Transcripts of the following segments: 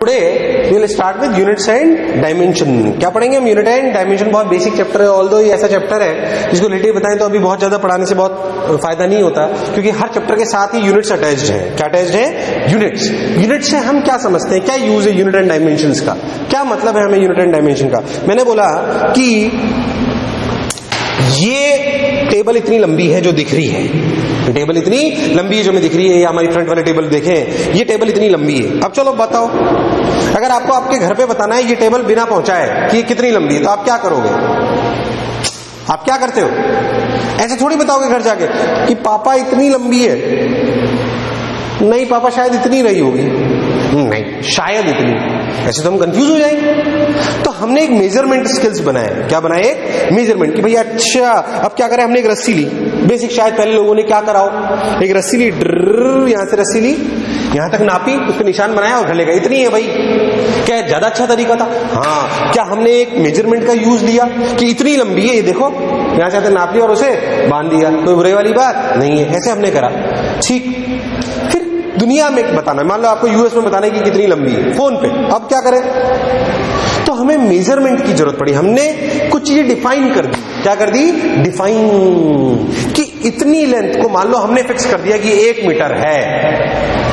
Today we will start with units and dimension. क्या पढ़ेंगे हम? Unit and dimension. बहुत बेसिक चैप्टर है, ऑल्दो ये ऐसा चैप्टर है जिसको रिलेटिव बताएं तो अभी बहुत ज्यादा पढ़ाने से बहुत फायदा नहीं होता, क्योंकि हर चैप्टर के साथ ही यूनिट्स अटैच्ड है। क्या अटैच्ड है? यूनिट्स। यूनिट से हम क्या समझते हैं, क्या यूज है यूनिट एंड डायमेंशन का, क्या मतलब है हमें यूनिट एंड डायमेंशन का। मैंने बोला कि ये टेबल इतनी लंबी है जो दिख रही है, टेबल इतनी लंबी है जो हमें दिख रही है, या हमारी फ्रंट वाले टेबल देखें, ये टेबल इतनी लंबी है। अब चलो बताओ, अगर आपको आपके घर पे बताना है ये टेबल बिना पहुंचाए कि ये कितनी लंबी है, तो आप क्या करोगे? आप क्या करते हो? ऐसे थोड़ी बताओगे घर जाके कि पापा इतनी लंबी है, नहीं पापा शायद इतनी रही होगी, नहीं शायद इतनी, ऐसे तो हम कंफ्यूज हो जाएंगे। तो हमने एक मेजरमेंट स्किल्स बनाए। क्या बनाए? एक मेजरमेंट, कि भैया अच्छा अब क्या करें, हमने एक रस्सी ली, बेसिक शायद पहले लोगों ने क्या करा हो, एक रस्सी ली, यहां से रस्सी ली, यहां तक नापी, उस पर निशान बनाया और घर ले गए, इतनी है भाई। क्या ज्यादा अच्छा तरीका था? हाँ। क्या हमने एक मेजरमेंट का यूज लिया कि इतनी लंबी है, ये देखो, यहां से नाप लिया और उसे बांध दिया, कोई बुरे वाली बात नहीं है, ऐसे हमने करा, ठीक। फिर दुनिया में बताना, मान लो आपको यूएस में बताना है कि कितनी लंबी है, फोन पे, अब क्या करें? तो हमें मेजरमेंट की जरूरत पड़ी, हमने कुछ चीजें डिफाइन कर दी। क्या कर दी? डिफाइन, कि इतनी लेंथ को मान लो हमने फिक्स कर दिया कि 1 मीटर है।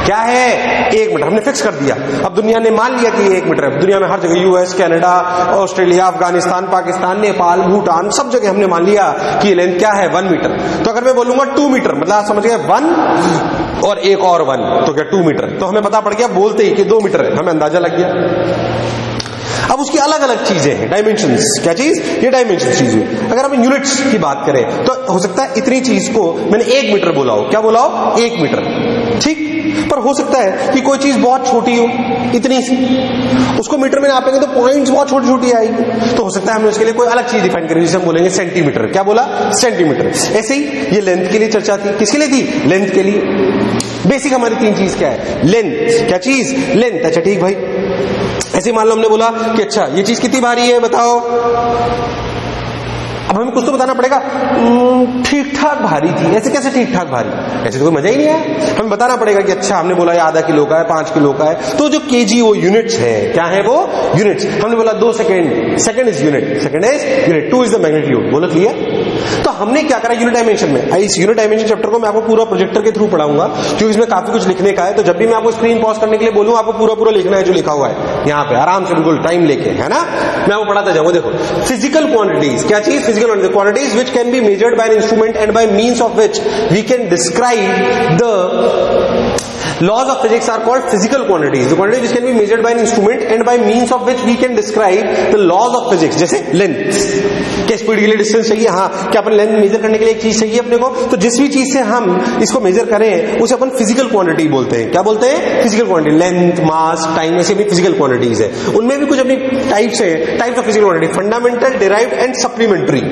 क्या है? 1 मीटर हमने फिक्स कर दिया। अब दुनिया ने मान लिया कि 1 मीटर है, दुनिया में हर जगह, US, Canada, Australia, Afghanistan, Pakistan, Nepal, Bhutan, सब जगह हमने मान लिया कि ये लेंथ क्या है, 1 मीटर। तो अगर मैं बोलूंगा 2 मीटर, मतलब आप समझ गए 1 और एक और 1, तो क्या 2 मीटर, तो हमें पता पड़ गया बोलते ही कि 2 मीटर है, हमें अंदाजा लग गया। अब उसकी अलग अलग चीजें हैं, डायमेंशंस। क्या चीज? ये डायमेंशन चीज हुई। अगर हम यूनिट्स की बात करें तो हो सकता है इतनी चीज को मैंने 1 मीटर बोला हो। क्या बोला हो? 1 मीटर, ठीक। पर हो सकता है कि कोई चीज बहुत छोटी हो, इतनी सी, उसको मीटर में नापेंगे तो पॉइंट्स बहुत छोटी छोटी आएगी, तो हो सकता है हमने उसके लिए कोई अलग चीज डिफाइन करी, जिसे हम बोलेंगे सेंटीमीटर। क्या बोला? सेंटीमीटर। ऐसे ही ये लेंथ के लिए चर्चा थी। किसके लिए थी? लेंथ के लिए। बेसिक हमारी 3 चीज क्या है? लेंथ। क्या चीज? लेंथ। अच्छा ठीक भाई, ऐसे मान लो हमने बोला कि अच्छा ये चीज कितनी भारी है बताओ, अब हमें कुछ तो बताना पड़ेगा। ठीक ठाक भारी थी। ऐसे कैसे ठीक ठाक भारी? ऐसे तो कोई मजा ही नहीं आया। हमें बताना पड़ेगा कि अच्छा हमने बोला ये आधा किलो का है, 5 किलो का है, तो जो केजी वो यूनिट्स है। क्या है वो? यूनिट्स। हमने बोला 2 second, second is unit, second is unit, 2 is the magnitude. बोलो क्लियर? तो हमने क्या करा यूनिट डायमेंशन में, इस यूनिट डायमेंशन चैप्टर को मैं आपको पूरा प्रोजेक्टर के थ्रू पढ़ाऊंगा, क्योंकि इसमें काफी कुछ लिखने का है। तो जब भी मैं आपको स्क्रीन पॉज करने के लिए बोलूं, आपको पूरा पूरा लिखना है जो लिखा हुआ है यहाँ पे, आराम से बिल्कुल टाइम लेके, है ना। मैं आपको पढ़ाता जाऊंगा। देखो, फिजिकल क्वांटिटीज। क्या चीज? Physical quantities which can be measured by an instrument and by means of which we can describe the laws of physics are called physical quantities. The quantities which can be measured by an instrument and by means of which we can describe the laws of physics. जैसे length, क्या speed के लिए distance चाहिए? हाँ। क्या अपन length major करने के लिए एक चीज चाहिए अपने को? तो जिस भी चीज से हम इसको मेजर करें उसे अपन फिजिकल क्वांटिटी बोलते हैं। क्या बोलते हैं? Physical quantity. Length, mass, time, ऐसे भी फिजिकल क्वांटिटीज है। उनमें भी कुछ अपनी टाइप्स है, types of physical quantity, fundamental, derived and supplementary.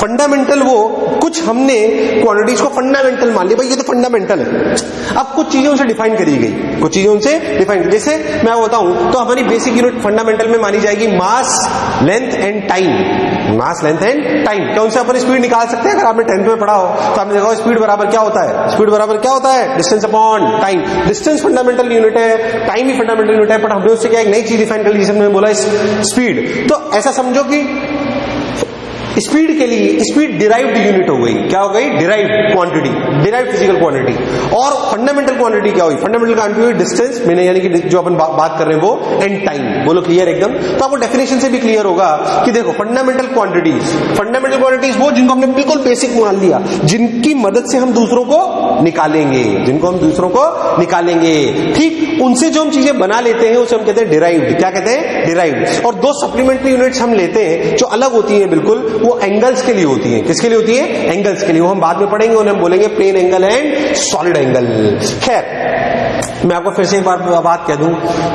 Fundamental वो कुछ हमने क्वांटिटीज को फंडामेंटल मान लिया, भाई ये तो फंडामेंटल है। अब कुछ चीजें उनसे डिफाइन करी गई, कुछ चीजें उनसे डिफाइन, जैसे मैं बताऊं तो हमारी बेसिक यूनिट फंडामेंटल में मानी जाएगी mass, length and time. Mass, length and time. क्या उनसे अपन स्पीड निकाल सकते हैं? अगर आपने 10th में पढ़ा हो तो आपने देखा स्पीड बराबर क्या होता है? स्पीड बराबर क्या होता है? Distance upon time. Distance fundamental unit है, टाइम भी फंडामेंटल यूनिट है, पर हमने उससे क्या एक नई चीज डिफाइन कर ली, जिसे हमने बोला स्पीड। तो ऐसा समझो कि स्पीड के लिए स्पीड डिराइव्ड यूनिट हो गई। क्या हो गई? Derived quantity, derived physical quantity. और फंडामेंटल क्वांटिटी क्या हुई? फंडामेंटल क्वांटिटी डिस्टेंस, मैंने यानी कि जो अपन बात कर रहे हैं वो, एंड टाइम। बोलो क्लियर एकदम? तो आपको डेफिनेशन से भी क्लियर होगा कि देखो फंडामेंटल क्वांटिटीज वो जिनको हमने बिल्कुल बेसिक मान लिया, जिनकी मदद से हम दूसरों को निकालेंगे, जिनको हम दूसरों को निकालेंगे, ठीक, उनसे जो हम चीजें बना लेते हैं उसे हम कहते हैं डिराइव्ड। क्या कहते हैं? डिराइव्ड। और 2 सप्लीमेंट्री यूनिट्स हम लेते हैं जो अलग होती है बिल्कुल, वो एंगल्स के लिए होती है। किसके लिए होती है? एंगल्स के लिए। वो हम बाद में पढ़ेंगे, उन्हें हम बोलेंगे plane angle and solid angle. खैर, मैं आपको फिर से एक बार बात कह दूं,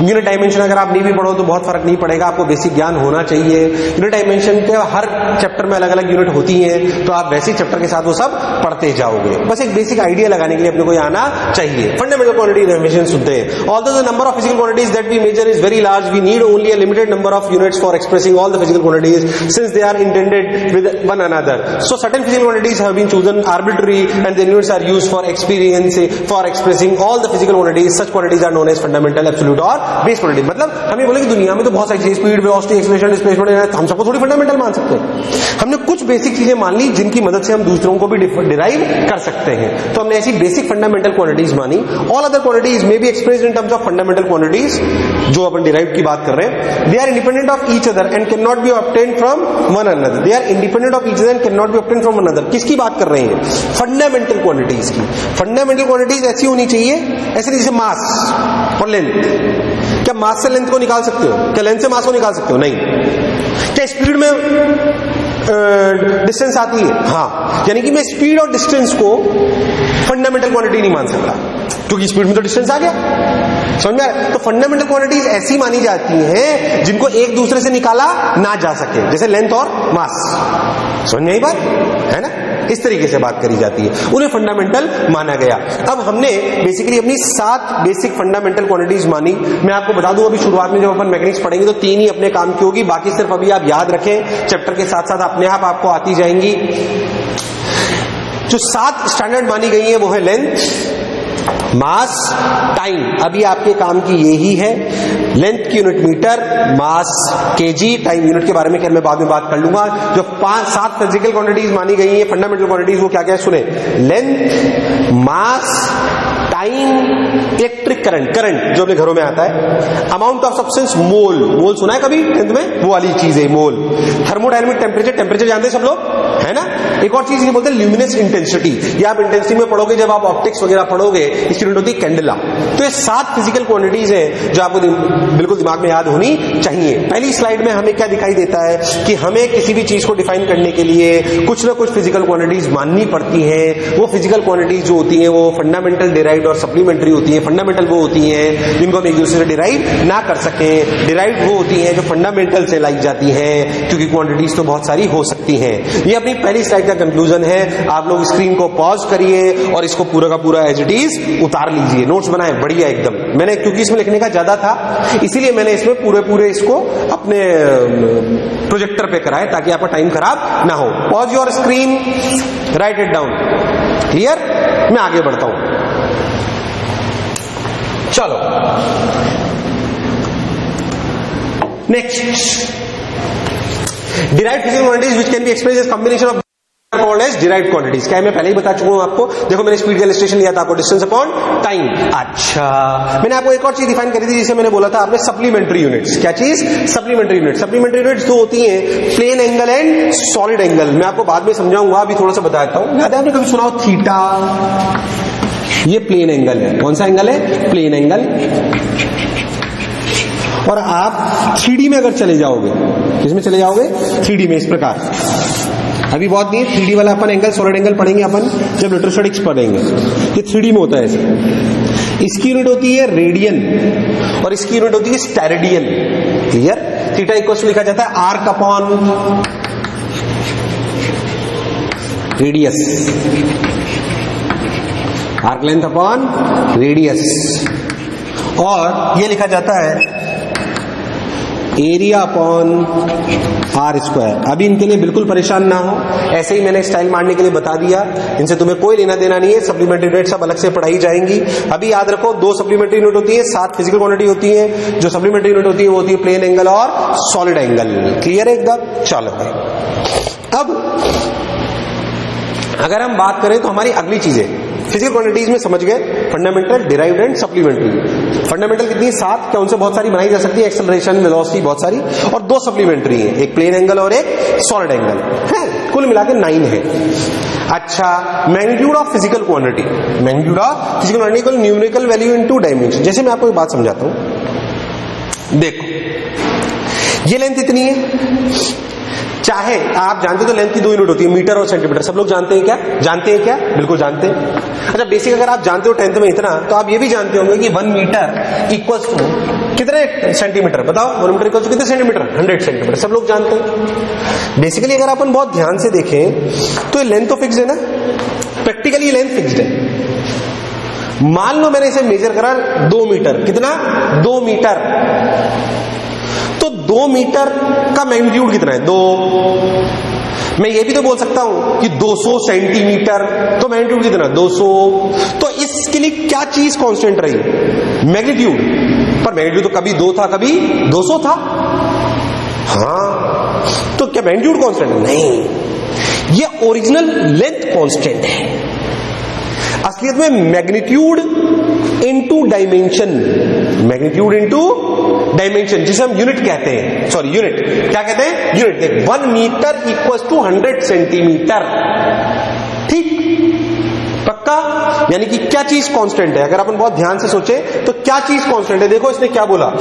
यूनिट डायमेंशन अगर आप नहीं भी पढ़ो तो बहुत फर्क नहीं पड़ेगा, आपको बेसिक ज्ञान होना चाहिए। यूनिट डायमेंशन के हर चैप्टर में अलग अलग यूनिट होती हैं, तो आप वैसे चैप्टर के साथ वो सब पढ़ते जाओगे। बस एक बेसिक आइडिया लगाने के लिए अपने को आना चाहिए। फंडामेंटल क्वांटिटी डायमेंशन सुनते हैं। Although the number of physical quantities that we measure is very large, we need only a limited number of units for expressing all the physical quantities since they are intended with one another. So certain physical quantities have been chosen arbitrary and the units are used for experience for expressing all the physical quantities, such quantities are known as fundamental, absolute और base quantity. मतलब हम ये बोले कि दुनिया में तो बहुत सारी चीजें, स्पीड, वेलोसिटी, एक्सेलरेशन, डिस्प्लेसमेंट, हम सबको थोड़ी फंडामेंटल मान सकते हैं। हमने कुछ बेसिक चीजें मान ली जिनकी मदद से हम दूसरों को भी डिराइव कर सकते हैं। तो हमने ऐसी बेसिक फंडामेंटल क्वांटिटीज मानी। All other quantities may be expressed in terms of fundamental quantities, जो अपन डिराइव की बात कर रहे हैं। They are independent of each other and can not be obtained from one another. They are independent of each other and can not be obtained from one another. किसकी बात कर रहे हैं? फंडामेंटल क्वांटिटीज की। फंडामेंटल क्वांटिटीज ऐसी होनी चाहिए, ऐसे जैसे मास और लेंथ। क्या मास से लेंथ को निकाल सकते हो? क्या लेंथ से मास को निकाल सकते हो? नहीं। क्या स्पीड में डिस्टेंस आती है? हाँ। यानी कि मैं स्पीड और डिस्टेंस को फंडामेंटल क्वांटिटी नहीं मान सकता, क्योंकि स्पीड में तो डिस्टेंस आ गया। समझ में आ रहा है? तो फंडामेंटल क्वांटिटीज ऐसी मानी जाती हैं जिनको एक दूसरे से निकाला ना जा सके, जैसे लेंथ और मास। समझ में आई बात है ना? इस तरीके से बात करी जाती है, उन्हें फंडामेंटल माना गया। अब हमने बेसिकली अपनी 7 बेसिक फंडामेंटल क्वांटिटीज मानी। मैं आपको बता दूं, अभी शुरुआत में जब अपन मैकेनिक्स पढ़ेंगे तो 3 ही अपने काम की होगी, बाकी सिर्फ अभी आप याद रखें, चैप्टर के साथ साथ अपने आप आपको आती जाएंगी। जो 7 स्टैंडर्ड मानी गई है वो है लेंथ, मास, टाइम। अभी आपके काम की यही है। लेंथ की यूनिट मीटर, मास केजी, टाइम यूनिट के बारे में मैं बाद में बात कर लूंगा। जो 7 फिजिकल क्वांटिटीज मानी गई है, फंडामेंटल क्वांटिटीज, वो क्या क्या है सुने। Length, mass, time, electric current, current जो अपने घरों में आता है, अमाउंट ऑफ सब्सटेंस, मोल, मोल सुना है कभी टेंथ में? वो वाली चीज है मोल। थर्मोडायनेमिक टेम्परेचर, टेम्परेचर जानते हैं सब लोग, है ना? एक और चीज ये बोलते हैं ल्यूमिनस इंटेंसिटी। ये आप इंटेंसिटी में पढ़ोगे, जब आप ऑप्टिक्स वगैरह पढ़ोगे, इसकी यूनिट होती है कैंडेला। तो ये 7 फिजिकल क्वांटिटीज हैं जो आपको बिल्कुल दिमाग में याद होनी चाहिए। पहली स्लाइड में हमें क्या दिखाई देता है कि हमें किसी भी चीज को डिफाइन करने के लिए कुछ ना कुछ फिजिकल क्वांटिटीज माननी पड़ती हैं। वो फिजिकल क्वांटिटीज जो होती हैं वो फंडामेंटल, डिराइव्ड और सप्लीमेंट्री होती है। फंडामेंटल वो होती हैं जिनको हम एक दूसरे से डिराइव ना कर सकें। डिराइव्ड वो होती हैं जो फंडामेंटल से लाई जाती हैं, क्योंकि क्वांटिटीज तो बहुत सारी हो सकती हैं। ये अपनी पहली स्लाइड का कंक्लूजन है। आप लोग स्क्रीन को पॉज करिए और इसको पूरा का पूरा एज इट इज उतार लीजिए। नोट्स बनाए बढ़िया एकदम। मैंने क्योंकि इसमें लिखने का ज्यादा था, इसीलिए मैंने इसमें पूरे इसको अपने प्रोजेक्टर पे कराए ताकि आपका टाइम खराब ना हो। Pause your screen, write it down. Clear? मैं आगे बढ़ता हूं। चलो next, derived physical quantities which can be expressed as combination of called as derived quantities. क्या है मैं पहले ही बता चुका हूं आपको। देखो मैंने स्पीड का इलस्ट्रेशन लिया था आपको, डिस्टेंस अपॉन टाइम। अच्छा, मैंने आपको एक और चीज डिफाइन करी थी जिसे मैंने बोला था आपने सप्लीमेंट्री यूनिट्स। क्या चीज? Supplementary unit. सप्लीमेंट्री यूनिट्स तो होती हैं plane angle and solid angle. मैं आपको बाद में समझाऊंगा, अभी थोड़ा सा बता देता हूं। याद है आपने कभी सुना हो थीटा? ये प्लेन एंगल है। कौन सा एंगल है? Plane angle. और आप 3D में अगर चले जाओगे, किसमें चले जाओगे? 3D में, इस प्रकार। अभी बहुत नहीं, 3D वाला अपन एंगल, सॉलिड एंगल पढ़ेंगे अपन जब इलेक्ट्रोस्टैटिक्स पढ़ेंगे। ये 3D में होता है ऐसे। इसकी यूनिट होती है रेडियन और इसकी यूनिट होती है स्टेरेडियन। क्लियर? थीटा इक्वल लिखा जाता है arc upon radius, arc length upon radius. और ये लिखा जाता है एरिया अपॉन आर स्क्वायर। अभी इनके लिए बिल्कुल परेशान ना हो, ऐसे ही मैंने स्टाइल मारने के लिए बता दिया, इनसे तुम्हें कोई लेना देना नहीं है। सप्लीमेंट्री यूनिट सब अलग से पढ़ाई जाएंगी। अभी याद रखो 2 सप्लीमेंट्री यूनिट होती है, 7 फिजिकल क्वांटिटी होती है। जो सप्लीमेंट्री यूनिट होती है वो होती है प्लेन एंगल और सॉलिड एंगल। क्लियर है एकदम? चलो भाई, अब अगर हम बात करें तो हमारी अगली चीजें फिजिकल क्वांटिटीज में समझ गए, fundamental, derived and supplementary. Fundamental कितनी? 7। क्या उनसे बहुत सारी बनाई जा सकती है? एक्सेलरेशन, वेलोसिटी, बहुत सारी। और 2 सप्लीमेंट्री है, एक प्लेन एंगल और एक सॉलिड एंगल है। कुल मिला के 9 है। अच्छा, magnitude of physical quantity. Magnitude of physical quantity equal numerical value in 2 dimension. जैसे मैं आपको एक बात समझाता हूं, देखो ये लेंथ इतनी है, चाहे आप जानते तो लेंथ की 2 यूनिट होती है, मीटर और सेंटीमीटर। सब लोग जानते हैं क्या? जानते हैं क्या? बिल्कुल जानते हैं। अच्छा, बेसिक अगर आप जानते हो 10th में इतना, तो आप ये भी जानते होंगे कि 1 मीटर इक्वल्स टू कितने सेंटीमीटर? बताओ, 1 मीटर इक्वल्स टू कितने सेंटीमीटर? 100 सेंटीमीटर। सब लोग जानते हैं। बेसिकली अगर अपन बहुत ध्यान से देखें तो ये लेंथ तो फिक्स है ना, प्रैक्टिकली लेंथ फिक्स्ड है। मान लो मैंने इसे मेजर करा 2 मीटर। कितना? 2 मीटर। तो 2 मीटर का मैग्नीट्यूड कितना है? 2। मैं ये भी तो बोल सकता हूं कि 200 सेंटीमीटर, तो मैग्नीट्यूड कितना 200। तो इसके लिए क्या चीज कांस्टेंट रही? मैग्नीट्यूड। पर मैग्नीट्यूड तो कभी 2 था कभी 200 था। हाँ, तो क्या मैग्नीट्यूड कांस्टेंट? नहीं, ये ओरिजिनल लेंथ कांस्टेंट है। असलियत में magnitude into dimension, magnitude into dimension, जिसे हम यूनिट कहते हैं, सॉरी यूनिट क्या कहते हैं? यूनिट। देख 1 मीटर इक्वल्स टू 100 सेंटीमीटर। ठीक, पक्का? यानी कि क्या चीज कांस्टेंट है? अगर अपन बहुत ध्यान से सोचे तो क्या चीज कांस्टेंट है? देखो इसने क्या बोला,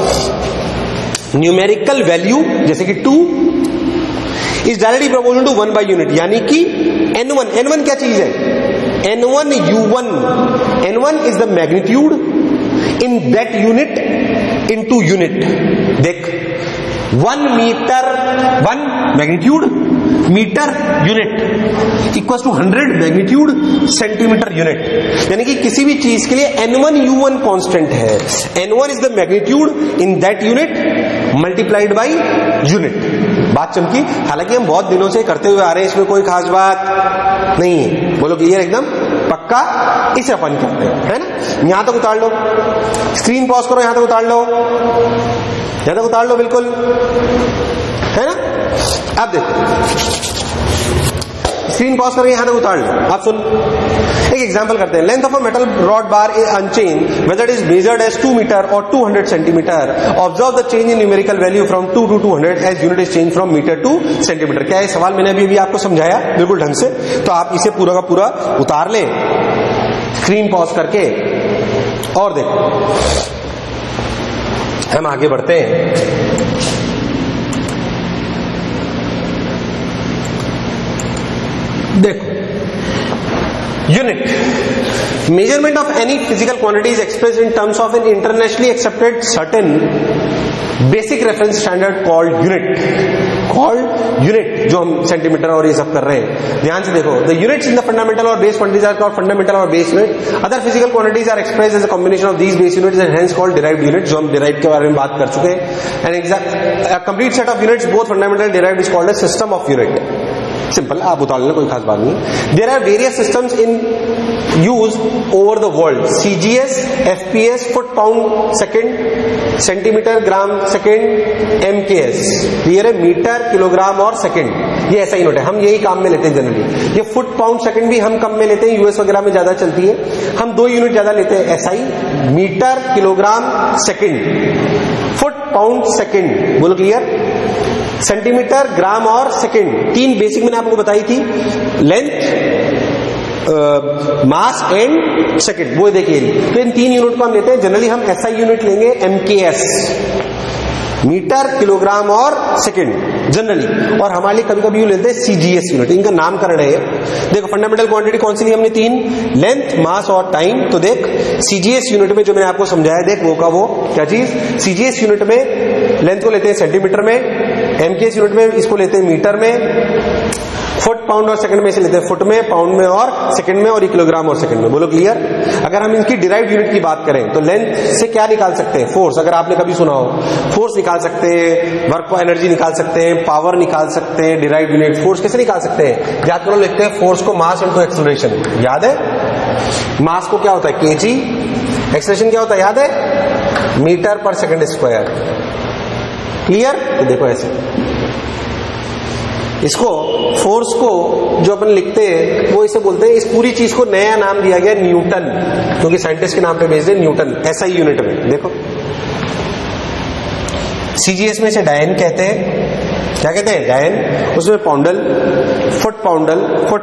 न्यूमेरिकल वैल्यू जैसे कि 2 is directly proportional to 1 by unit, यानी कि n1 क्या चीज है? n1 u1, n1 is the magnitude in that unit into unit। देख 1 metre, 1 magnitude, metre unit equal to 100 magnitude centimetre unit. यानी कि किसी भी चीज के लिए n1 u1 कांस्टेंट है। n1 is the magnitude in that unit multiplied by unit. बात चमकी। हालांकि हम बहुत दिनों से करते हुए आ रहे हैं, इसमें कोई खास बात नहीं है। बोलो क्लियर एकदम पक्का? इसे अपन करते हैं, है ना? यहां तक उतार लो, स्क्रीन पॉज करो, यहां तक उतार लो, यहां तक उतार लो, बिल्कुल, है ना? अब देखो, स्क्रीन पॉज करो, यहां तक उतार लो। आप सुन, एक एग्जांपल करते हैं। Length of a metal rod bar is unchange whether it is measured as 2 metre और 200 centimetre. Observe the change in numerical value from 2 to 200 as unit is change from metre to centimetre. क्या है सवाल? मैंने अभी आपको समझाया बिल्कुल ढंग से, तो आप इसे पूरा का पूरा उतार लें स्क्रीन पॉज करके और देखो। हम आगे बढ़ते हैं। देखो, unit measurement of any physical quantity is expressed in terms of N internationally accepted certain basic reference standard called unit, जो हम सेंटीमीटर और ये सब कर रहे हैं। ध्यान से देखो, the units in the fundamental और base quantities are called fundamental और base unit. Other physical quantities are expressed as a combination of these base units and hence called derived unit, जो हम डिराइव्ड के बारे में बात कर चुके हैं। And exact complete set of units both fundamental derived is called a system of unit. Simple, आप उतार लेना, कोई खास बात नहीं। There are various systems in use over the world. CGS, FPS, foot pound second, centimetre gram second, MKS। Clear है? Metre, kilogram और second, ये ऐसा यूनिट है। हम यही काम में लेते हैं जनरली। ये फुट पाउंड सेकेंड भी हम कम में लेते हैं, यूएस वगैरह में ज्यादा चलती है। हम 2 यूनिट ज्यादा लेते हैं, SI, metre, kilogram, second, foot pound second. बोलो क्लियर? सेंटीमीटर, ग्राम और सेकेंड, 3 बेसिक मैंने आपको बताई थी। लेंथ, मास एंड सेकेंड, वो देखिए। तो इन 3 यूनिट को हम लेते हैं जनरली। हम SI यूनिट लेंगे, MKS, मीटर, किलोग्राम और सेकेंड जनरली। और हमारे लिए कभी कभी लेते हैं CGS यूनिट, इनका नामकरण है। देखो फंडामेंटल क्वांटिटी कौन सी ली हमने? 3, लेंथ, मास और टाइम। तो देख CGS यूनिट में जो मैंने आपको समझाया, देख वो का वो क्या चीज। CGS यूनिट में लेंथ को लेते हैं सेंटीमीटर में, MKS यूनिट में इसको लेते हैं मीटर में, फुट, पाउंड और सेकंड में इसे लेते हैं फुट में, पाउंड में और सेकंड में, और किलोग्राम और सेकंड में। बोलो क्लियर? अगर हम इनकी डिराइव्ड यूनिट की बात करें तो लेंथ से क्या निकाल सकते हैं? फोर्स। अगर आपने कभी सुना हो, फोर्स निकाल सकते हैं, वर्क को एनर्जी निकाल सकते हैं, पावर निकाल सकते हैं। डिराइव्ड यूनिट फोर्स कैसे निकाल सकते हैं? याद करो, लिखते हैं फोर्स को मास इनटू एक्सेलरेशन। याद है? मास को क्या होता है? kg, एक्सेलरेशन क्या होता है? याद है? मीटर पर सेकंड स्क्वायर। क्लियर? तो देखो ऐसे, इसको फोर्स को जो अपन लिखते हैं वो इसे बोलते हैं, इस पूरी चीज को नया नाम दिया गया न्यूटन, क्योंकि साइंटिस्ट के नाम पे बेस्ड है न्यूटन। SI यूनिट में देखो, CGS में इसे डायन कहते हैं। क्या कहते हैं? डायन। उसमें पाउंडल, फुट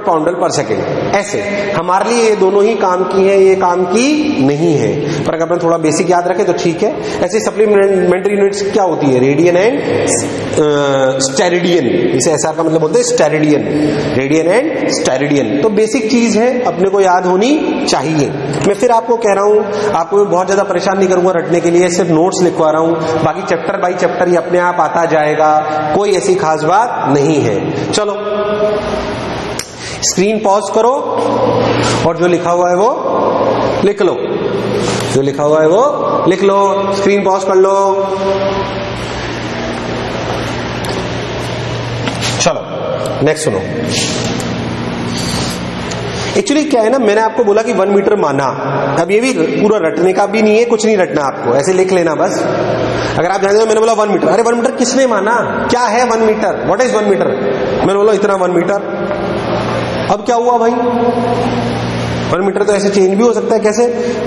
पाउंडल पर सेकेंड। ऐसे हमारे लिए ये दोनों ही काम की है, ये काम की नहीं है। पर अगर अपन थोड़ा बेसिक याद रखें तो ठीक है। ऐसे सप्लीमेंट्री यूनिट्स क्या होती है? Radian and steradian. इसे SR का मतलब बोलते हैं स्टेरिडियन, रेडियन एंड स्टेरिडियन। तो बेसिक चीज है, अपने को याद होनी चाहिए। मैं फिर आपको कह रहा हूं, आपको बहुत ज्यादा परेशान नहीं करूंगा रटने के लिए, सिर्फ नोट्स लिखवा रहा हूं। बाकी चैप्टर बाई चैप्टर ये अपने आप आता जाएगा, कोई ऐसी खास बात नहीं है। चलो स्क्रीन पॉज करो और जो लिखा हुआ है वो लिख लो, जो लिखा हुआ है वो लिख लो। स्क्रीन पॉज कर लो। चलो नेक्स्ट सुनो। एक्चुअली क्या है ना, मैंने आपको बोला कि 1 मीटर माना, अब ये भी पूरा रटने का भी नहीं है, कुछ नहीं रटना आपको, ऐसे लिख लेना बस। अगर आप जानते हो मैंने बोला 1 मीटर, अरे 1 मीटर किसने माना, क्या है 1 मीटर, व्हाट इज 1 मीटर, मैंने बोला इतना 1 मीटर। अब क्या हुआ भाई, 1 मीटर तो ऐसे चेंज भी हो सकता है, कैसे,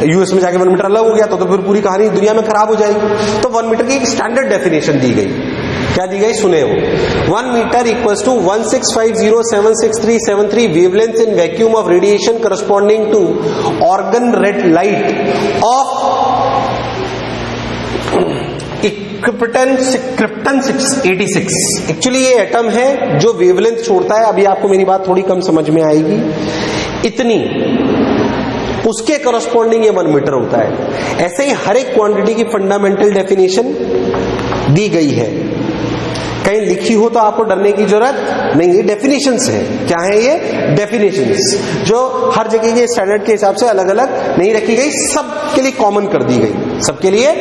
यूएस में जाके 1 मीटर अलग हो गया तो फिर पूरी कहानी दुनिया में खराब हो जाएगी। तो 1 मीटर की एक स्टैंडर्ड डेफिनेशन दी गई, क्या दी गई सुने हो, 1 metre equals to 165076373 wavelength in vacuum of radiation corresponding to ऑर्गन red light of krypton 86। Actually ये एटम है जो वेवलेंथ छोड़ता है, अभी आपको मेरी बात थोड़ी कम समझ में आएगी, इतनी उसके करस्पॉन्डिंग ये 1 मीटर होता है। ऐसे ही हर एक क्वांटिटी की फंडामेंटल डेफिनेशन दी गई है, कहीं लिखी हो तो आपको डरने की जरूरत नहीं, ये डेफिनेशंस है। क्या है ये डेफिनेशंस, जो हर जगह के स्टैंडर्ड के हिसाब से अलग अलग नहीं रखी गई, सबके लिए कॉमन कर दी गई, सबके लिए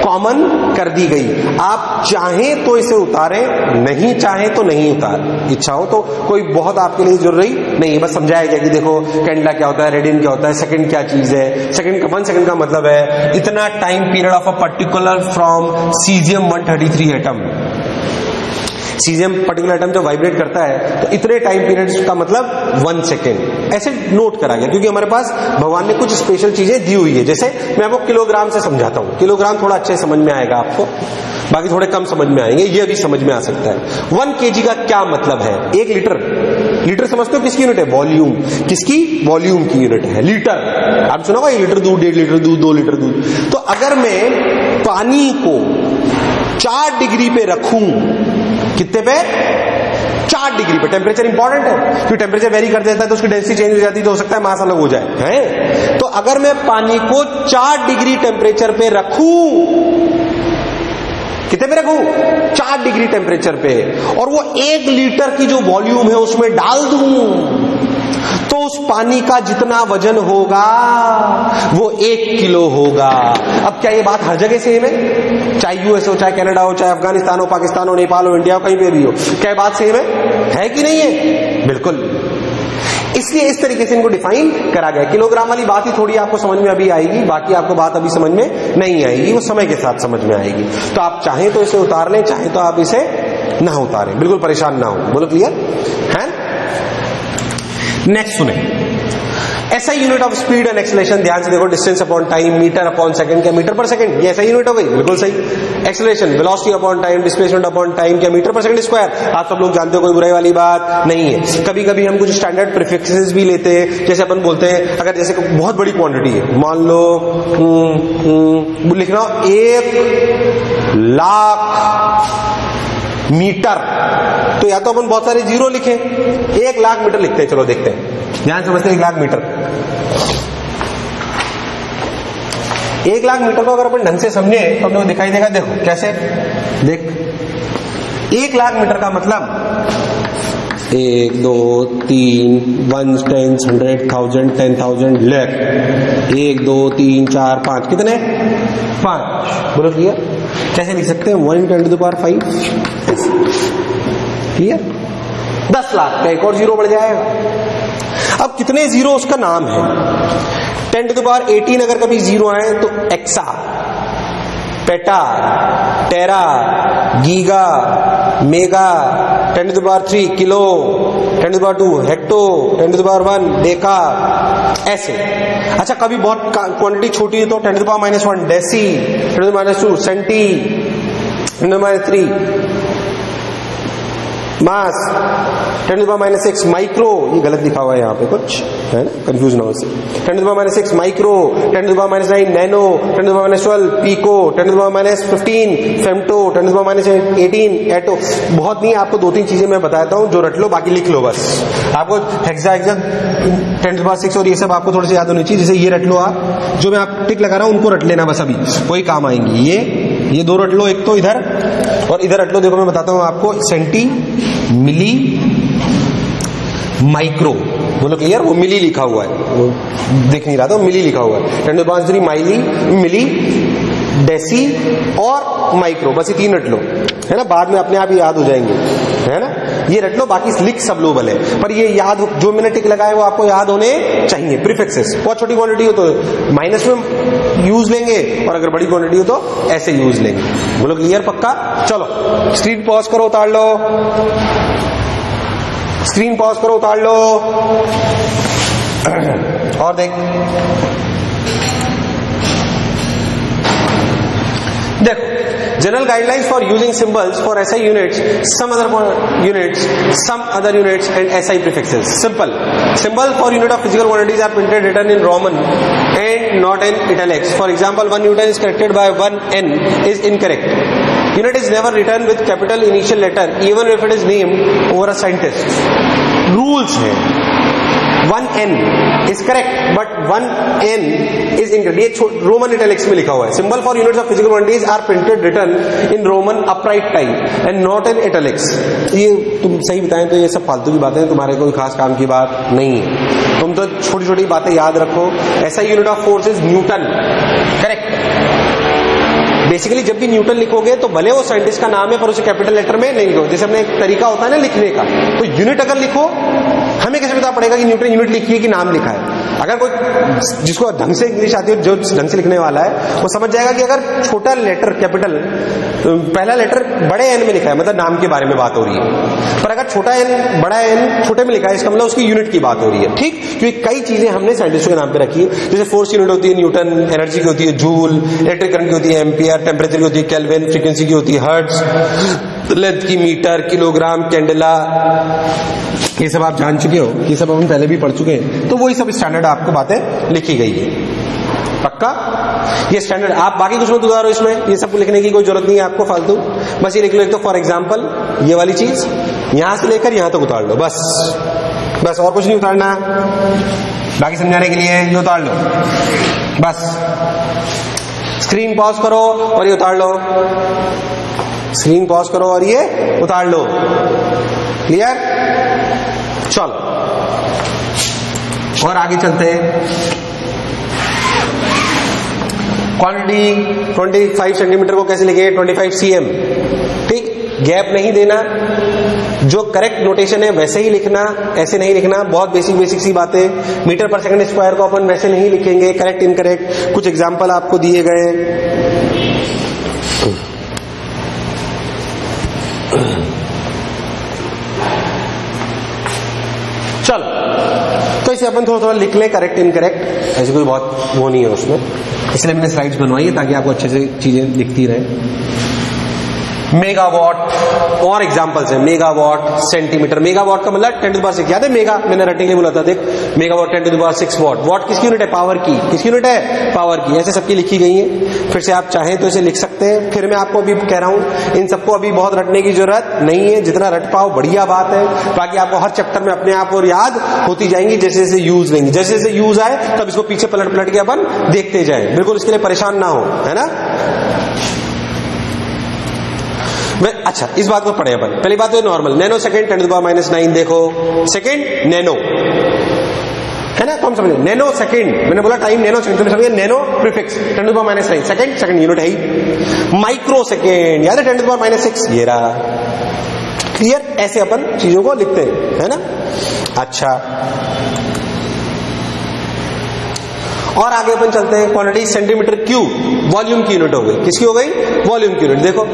कॉमन कर दी गई। आप चाहें तो इसे उतारें, नहीं चाहें तो नहीं उतार, इच्छा हो तो कोई बहुत आपके लिए जरूरी नहीं है, बस समझाया गया कि देखो कैंडला क्या होता है, रेडियन क्या होता है, सेकंड क्या चीज है, सेकंड 1 सेकंड का मतलब है इतना time period of a particular from caesium 133 atom. Caesium particular atom जब वाइब्रेट करता है तो इतने टाइम पीरियड का मतलब 1 सेकेंड, ऐसे नोट करा गया, क्योंकि हमारे पास भगवान ने कुछ स्पेशल चीजें दी हुई है। जैसे मैं आपको किलोग्राम से समझाता हूं, किलोग्राम थोड़ा अच्छे समझ में आएगा आपको, बाकी थोड़े कम समझ में आएंगे, ये भी समझ में आ सकता है। 1 kg का क्या मतलब है, 1 लीटर, लीटर समझते हो किसकी यूनिट है, वॉल्यूम, किसकी, वॉल्यूम की यूनिट है लीटर। आप सुना होगा 1 लीटर दूध, 1.5 लीटर दूध, 2 लीटर दूध। तो अगर मैं पानी को 4 डिग्री पे रखूं, कितने पे, 4 डिग्री पे, टेम्परेचर इंपॉर्टेंट है क्योंकि टेम्परेचर वेरी कर देता है तो उसकी डेंसिटी चेंज हो जाती है, तो हो सकता है मास अलग हो जाए, है? तो अगर मैं पानी को 4 डिग्री टेम्परेचर पे रखूं, कितने पे रखूं, 4 डिग्री टेम्परेचर पे, और वो 1 लीटर की जो वॉल्यूम है उसमें डाल दूं, तो उस पानी का जितना वजन होगा वो 1 किलो होगा। अब क्या ये बात हर जगह सेम है, चाहे यूएस हो, चाहे कनाडा हो, चाहे अफगानिस्तान हो, पाकिस्तान हो, नेपाल हो, इंडिया हो, कहीं पे भी हो, क्या बात सेम है कि नहीं है, बिल्कुल। इसलिए इस तरीके से इनको डिफाइन करा गया। किलोग्राम वाली बात ही थोड़ी आपको समझ में अभी आएगी, बाकी आपको बात अभी समझ में नहीं आएगी, वो समय के साथ समझ में आएगी। तो आप चाहें तो इसे उतार लें, चाहें तो आप इसे ना उतारें, बिल्कुल परेशान ना हो, बोलो क्लियर है। नेक्स्ट सुने, ऐसा unit of speed and acceleration, ध्यान से देखो, distance upon time, metre upon second, क्या मीटर पर सेकंड, ये ऐसा यूनिट हो गई, बिल्कुल सही। Acceleration, velocity upon time, displacement upon time, क्या मीटर पर सेकंड स्क्वायर, आप सब लोग जानते हो, कोई बुराई वाली बात नहीं है। कभी कभी हम कुछ स्टैंडर्ड प्रीफिक्सेस भी लेते हैं, जैसे अपन बोलते हैं, अगर जैसे बहुत बड़ी क्वांटिटी है, मान लो लिख रहा हूं 1,00,000 मीटर, तो या तो अपन बहुत सारे जीरो लिखें, 1,00,000 मीटर लिखते हैं, चलो देखते हैं, ध्यान समझते हैं। 1,00,000 मीटर, 1,00,000 मीटर को अगर अपन ढंग से समझे तो अपने को दिखाई देगा, देखो कैसे, देख 1,00,000 मीटर का मतलब 1 2 3 1 10 100 1000 10,000 लाख, 1 2 3 4 5, कितने, 5, बोलो क्लियर। कैसे लिख सकते हैं, 1 × 10⁵, क्लियर, 10 लाख का एक और जीरो बढ़ जाएगा। अब कितने जीरो उसका नाम है, 10⁸ अगर कभी जीरो आए तो exa, peta, tera, giga, mega, 10⁻³ kilo, 10⁻² hecto, 10⁻1 deca, ऐसे। अच्छा कभी बहुत क्वांटिटी छोटी है तो 10⁻⁻1 डेसी, 10⁻² सेंटी, 10⁻³ मास, 10⁻⁶ माइक्रो, ये गलत लिखा हुआ है यहाँ पे कुछ, है ना, कंफ्यूज ना हो इससे, 10⁻�6 माइक्रो, 10⁻9 नैनो, 10⁻12 पीको, 10⁻15 फेम्टो, 10⁻18 एटो। बहुत नहीं, आपको 2-3 चीजें मैं बताता हूँ, जो रट लो, बाकी लिख लो बस। आपको हेक्सा 10⁻6 और ये सब आपको थोड़े से याद होनी चाहिए, जैसे ये रट लो आप, जो मैं आप टिक लगा रहा हूँ उनको रट लेना बस, अभी वही काम आएंगी। ये 2 रट लो, एक तो इधर और इधर रट लो। देखो मैं बताता हूं आपको, सेंटी, मिली, माइक्रो, बोलो क्लियर, वो मिली लिखा हुआ है, वो दिख नहीं रहा था, मिली लिखा हुआ है, 10⁻³ माइली, मिली, डेसी और माइक्रो, बस ये 3 रट लो, है ना, बाद में अपने आप ही याद हो जाएंगे, है ना। ये रट लो, बाकी लिख सब लो भले, पर ये याद, जो मैंने टिक लगाए वो आपको याद होने चाहिए। प्रीफिक्सेस बहुत छोटी क्वांटिटी हो तो माइनस में यूज लेंगे, और अगर बड़ी क्वांटिटी हो तो ऐसे यूज लेंगे। बोलो क्लियर, पक्का? चलो स्क्रीन पॉज करो, उतार लो, स्क्रीन पॉज करो, उतार लो, और देख देखो, general guidelines for using symbols for SI units, some other units and SI prefixes. Simple. Symbol for unit of physical quantities are printed written in Roman and not in italics. For example, 1 Newton is corrected by 1 N is incorrect. Unit is never written with capital initial letter even if it is named over a scientist. Rules है, 1N is correct but 1N is incorrect. ये roman italics में लिखा हुआ है. Symbol for units of physical quantities are printed written in roman upright type and not in italics. ये तुम सही बताएं तो ये सब फालतू की बातें हैं, तुम्हारे कोई खास काम की बात नहीं है. तुम तो छोटी छोटी बातें याद रखो. ऐसा unit of force is Newton, correct. Basically जब भी न्यूटन लिखोगे तो भले वो साइंटिस्ट का नाम है पर उसे कैपिटल लेटर में नहीं लिखो. जैसे अपने एक तरीका होता है ना लिखने का, तो यूनिट अगर लिखो, हमें कैसे पता पड़ेगा कि न्यूटन यूनिट लिखी है कि नाम लिखा है? अगर कोई जिसको ढंग से इंग्लिश आती है, जो ढंग से लिखने वाला है, वो समझ जाएगा कि अगर छोटा लेटर कैपिटल, पहला लेटर बड़े एन में लिखा है मतलब नाम के बारे में बात हो रही है, पर अगर छोटा एन बड़ा एन छोटे में लिखा है इसका मतलब उसकी यूनिट की बात हो रही है. ठीक, क्योंकि कई चीजें हमने साइंटिस्टों के नाम पे रखी है. जैसे फोर्स यूनिट होती है न्यूटन, एनर्जी की होती है जूल, इलेक्ट्रिक करंट की होती है एम्पियर, टेम्परेचर की होती है केल्विन, फ्रीक्वेंसी की होती है हर्ट्ज, लेंथ की मीटर, किलोग्राम, कैंडेला. ये सब आप जान चुके हो, ये सब हम पहले भी पढ़ चुके हैं. तो वही सब स्टैंडर्ड आपको बातें लिखी गई है, पक्का? ये स्टैंडर्ड, आप बाकी कुछ मत उतारो इसमें, ये सब लिखने की कोई जरूरत नहीं है आपको फालतू. बस ये लिख लो. एक तो फॉर एग्जाम्पल ये वाली चीज यहां से लेकर यहां तक उतार लो, बस बस, और कुछ नहीं उतारना. बाकी समझाने के लिए ये उतार लो बस. स्क्रीन पॉज करो और ये उतार लो, स्क्रीन पॉज करो और ये उतार लो. क्लियर? चलो और आगे चलते हैं. क्वांटिटी 25 सेंटीमीटर को कैसे लिखेंगे? 25 cm. ठीक, गैप नहीं देना, जो करेक्ट नोटेशन है वैसे ही लिखना, ऐसे नहीं लिखना. बहुत बेसिक सी बातें. मीटर पर सेकंड स्क्वायर को अपन वैसे नहीं लिखेंगे, करेक्ट इनकरेक्ट. कुछ एग्जांपल आपको दिए गए. चलो, तो इसे अपन थोड़ा थोड़ा लिख ले, करेक्ट इनकरेक्ट. ऐसी कोई बहुत वो नहीं है उसमें, इसलिए मैंने स्लाइड्स बनवाई है ताकि आपको अच्छे से चीजें दिखती रहे. मेगावाट और एग्जांपल्स है. Megawatt, centimetre. मेगावाट का मतलब 10⁶. याद है मेगा, मैंने रटने के लिए बोला था. देख, मेगावाट 10⁶ वाट. वाट किसकी यूनिट है? पावर की. किसकी यूनिट है? पावर की. ऐसे सबकी लिखी गई है. फिर से आप चाहें तो इसे लिख सकते हैं. फिर मैं आपको अभी कह रहा हूं, इन सबको अभी बहुत रटने की जरूरत नहीं है. जितना रट पाओ बढ़िया बात है. बाकी आपको हर चैप्टर में अपने आप और याद होती जाएंगी जैसे जैसे यूज लेंगे. जैसे जैसे यूज आए तब इसको पीछे पलट पलट के अपन देखते जाए. बिल्कुल इसके लिए परेशान ना हो, है ना? अच्छा, इस बात को पढ़े अपन. पहली बात तो नॉर्मल. Nano second 10⁻⁹. देखो सेकेंड नैनो है ना, तो हम समझे नैनो सेकेंड. मैंने बोला टाइम नैनो सेकेंड, तुमने समझे नैनो प्रीफिक्स 10⁻⁹. सेकेंड यूनिट है ही. माइक्रो सेकेंड याद है 10⁻⁶. ये रहा. क्लियर? ऐसे अपन चीजों को लिखते हैं, है ना? अच्छा, और आगे अपन चलते हैं. क्वांटिटी सेंटीमीटर क्यूब, वॉल्यूम की यूनिट हो गई. किसकी हो गई? वॉल्यूम की यूनिट. देखो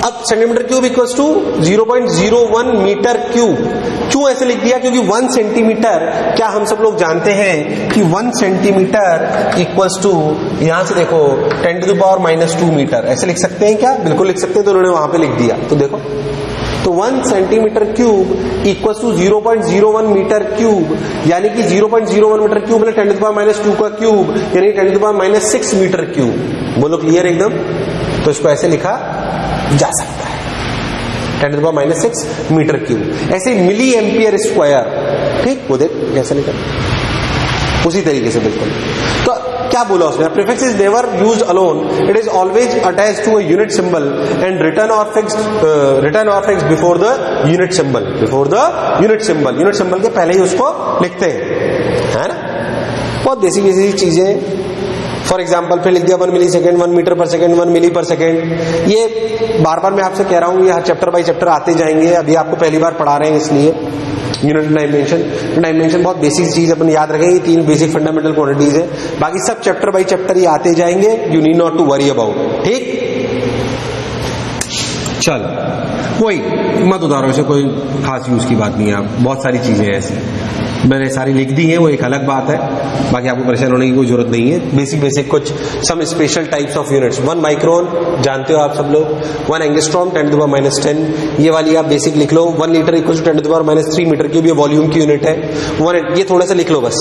अब centimetre cube equals to 0.01 metre cube. क्यों ऐसे लिख दिया? क्योंकि 1 सेंटीमीटर, क्या हम सब लोग जानते हैं कि 1 सेंटीमीटर इक्वल्स टू, यहां से देखो 10⁻⁻² मीटर. ऐसे लिख सकते हैं क्या? बिल्कुल लिख सकते हैं. तो उन्होंने वहां पे लिख दिया. तो देखो, तो 1 centimetre cube equals to 0.01 metre cube, यानी कि 0.01 मीटर क्यूब मतलब 10⁻² का क्यूब, यानी 10⁻⁶ मीटर क्यूब. बोलो क्लियर एकदम? तो इसको ऐसे लिखा जा सकता है 10⁻⁶ मीटर क्यूब. ऐसे मिली एम्पियर स्क्वायर. ठीक, वो देख कैसे लिखा, उसी तरीके से बिल्कुल. तो क्या बोला उसने? Prefix is never used alone, it is always attached to a unit symbol and written or fixed before the unit symbol. Before the unit symbol, unit symbol के पहले ही उसको लिखते हैं, है ना? बहुत बेसिक चीजें. फॉर एग्जाम्पल फिर लिख दिया 1 मिली सेकेंड, 1 मीटर पर सेकेंड, 1 मिली पर सेकेंड। ये बार बार मैं आपसे कह रहा हूं, ये हर चैप्टर बाय चैप्टर आते जाएंगे, अभी आपको पहली बार पढ़ा रहे हैं इसलिए। यूनिट डायमेंशन बहुत बेसिक चीज अपन याद रखें, ये 3 बेसिक फंडामेंटल क्वांटिटीज है, बाकी सब चैप्टर बाय चैप्टर ये आते जाएंगे, you need not to worry about. ठीक, चल कोई मत उतारो, इसे कोई खास यूज की बात नहीं है। आप बहुत सारी चीजें हैं ऐसी, मैंने सारी लिख दी हैं, वो एक अलग बात है, बाकी आपको परेशान होने की कोई जरूरत नहीं है। बेसिक कुछ some special types of units, 1 micron जानते हो आप सब लोग, 1 एंगस्ट्रॉम 10⁻⁻10, ये वाली आप बेसिक लिख लो। 1 litre equal to 10⁻³ metre cube, ये वॉल्यूम की यूनिट है। ये थोड़ा सा लिख लो बस,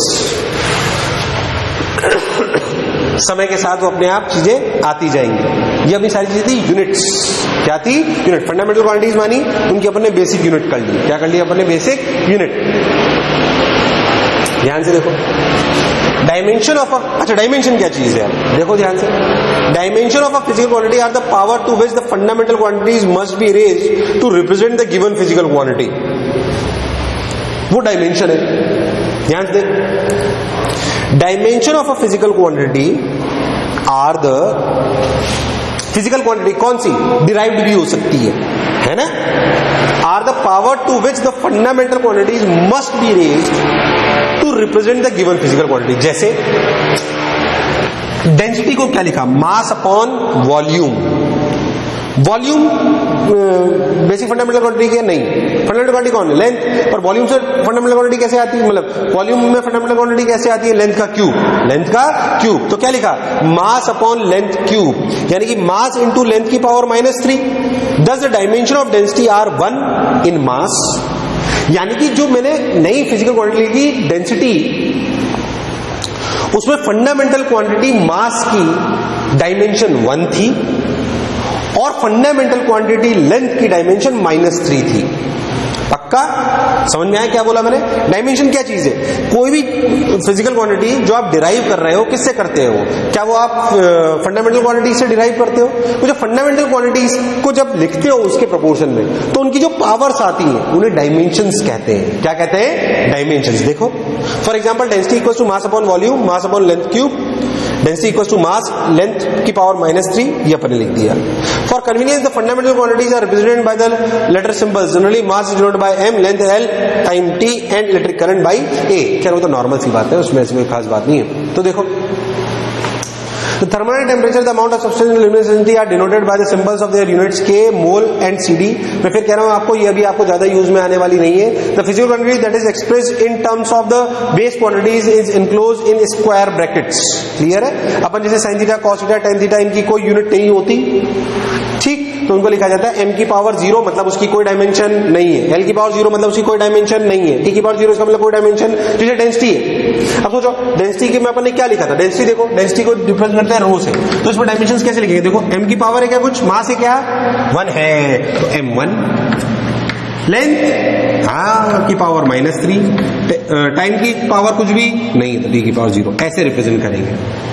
समय के साथ वो अपने आप चीजें आती जाएंगी। ये अपनी सारी चीजें थी यूनिट्स, क्या थी? यूनिट। फंडामेंटल क्वांटिटीज मानी, उनकी अपने बेसिक यूनिट कर ली। क्या कर ली अपने? Basic unit. ध्यान से देखो, डायमेंशन ऑफ अच्छा डायमेंशन क्या चीज है? देखो ध्यान से, dimension of a physical quantity are the power to which the fundamental quantities must be raised to represent the given physical quantity. वो डायमेंशन है। ध्यान से, dimension of a physical quantity are the physical quantity, कौन सी? Derived भी हो सकती है ना? Are the power to which the fundamental quantities must be raised to represent the given physical quantity. जैसे डेंसिटी को क्या लिखा? मास upon volume. Volume basic fundamental quantity क्या? नहीं। फंडामेंटल क्वांटिटी कौन है? लेंथ। और वॉल्यूम से फंडामेंटल क्वांटिटी कैसे आती है? मतलब वॉल्यूम में फंडामेंटल क्वांटिटी कैसे आती है? लेंथ का क्यूब। लेंथ का क्यूब। तो क्या लिखा? मास अपॉन लेंथ क्यूब, यानी कि मास इंटू लेंथ की power -3। Does the dimension of density are 1 in mass? यानी कि जो मैंने नई फिजिकल क्वांटिटी की डेंसिटी, उसमें फंडामेंटल क्वांटिटी मास की डायमेंशन 1 थी और फंडामेंटल क्वांटिटी लेंथ की डायमेंशन -3 थी। पक्का समझ में आया क्या बोला मैंने? डायमेंशन क्या चीज है? कोई भी फिजिकल क्वांटिटी जो आप डिराइव कर रहे हो, किससे करते हो? क्या वो आप फंडामेंटल क्वांटिटी से डिराइव करते हो? वो जो फंडामेंटल क्वांटिटीज को जब लिखते हो उसके प्रोपोर्शन में, तो उनकी जो पावर्स आती हैं उन्हें डायमेंशंस कहते हैं। क्या कहते हैं? डायमेंशंस। देखो for example, density equals to mass upon volume, mass upon length cube, density equals to mass length की पावर -3, ये अपन ने लिख दिया। For convenience the fundamental quantities are represented by the letter symbols. Generally mass is denoted by m, length l, time t and electric current by a। क्या वो तो normal सी बात है, उसमें ऐसी कोई खास बात नहीं है। तो देखो, the thermal temperature, the amount of substance and luminous intensity are denoted by the symbols of their units K, mole and CD। मैं फिर कह रहा हूं आपको, ये अभी आपको ज्यादा यूज में आने वाली नहीं है। The physical quantity that is expressed in terms of the base quantities is enclosed in square brackets। Clear है? अपन जैसे sin theta, cos theta, tan theta, इनकी कोई यूनिट नहीं होती, ठीक, तो उनको लिखा जाता है m की पावर 0, मतलब उसकी कोई डायमेंशन नहीं है। l की पावर 0 मतलब उसकी कोई डायमेंशन नहीं है। t की पावर 0 इसका मतलब कोई डायमेंशन, जैसे डेंसिटी है। अब सोचो डेंसिटी की मैं अपन ने क्या लिखा था? डेंसिटी देखो, डेंसिटी को डिफरेंस करते हैं रो से, तो इसमें डायमेंशंस कैसे लिखेंगे? देखो m की पावर है क्या कुछ? मास है क्या? 1 है, तो m1। लेंथ की पावर -3, टाइम की पावर कुछ भी नहीं, तो t की पावर 0। ऐसे रिप्रेजेंट करेंगे।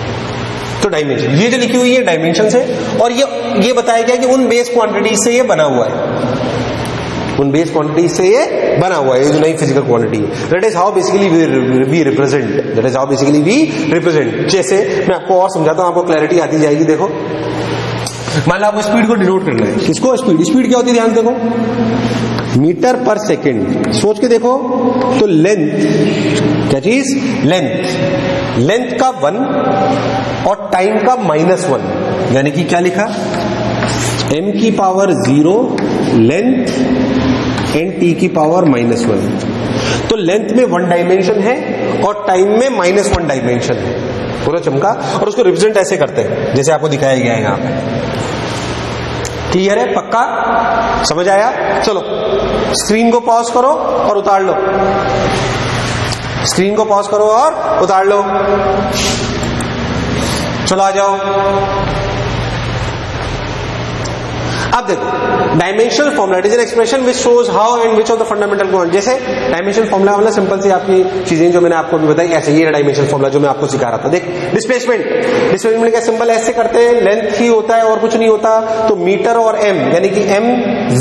तो डायमेंशन, ये जो लिखी हुई है डायमेंशन है, और ये बताया गया कि उन बेस क्वांटिटी से ये बना हुआ है, उन बेस क्वांटिटी से ये बना हुआ है, ये जो नई फिजिकल क्वांटिटी है। That is how basically we represent, that is how basically we represent. जैसे मैं आपको और समझाता हूं, आपको क्लैरिटी आती जाएगी। देखो मान लो आपको स्पीड को डिनोट करना है। किसको? स्पीड क्या होती है? ध्यान देखो, मीटर पर सेकेंड। सोच के देखो, तो लेंथ क्या चीज? लेंथ का 1 और टाइम का -1, यानी कि क्या लिखा? m की पावर 0 लेंथ एंड t की पावर -1। तो लेंथ में 1 डायमेंशन है और टाइम में -1 डायमेंशन है। पूरा चमका, और उसको रिप्रेजेंट ऐसे करते हैं जैसे आपको दिखाया गया है यहां पे। क्लियर है? पक्का समझ आया? चलो स्क्रीन को पॉज करो और उतार लो, स्क्रीन को पॉज करो और उतार लो। चलो आ जाओ। अब देखो dimensional formula, it is an expression which shows how and which of the fundamental quantity. जैसे डायमेंशनल फॉर्मूला मतलब सिंपल सी आपकी चीजें जो मैंने आपको भी बताई, ऐसे ये डायमेंशनल फॉर्मूला जो मैं आपको सिखा रहा था। देख डिस्प्लेसमेंट का सिंबल ऐसे करते हैं, लेंथ ही होता है और कुछ नहीं होता। तो मीटर और m, यानी कि m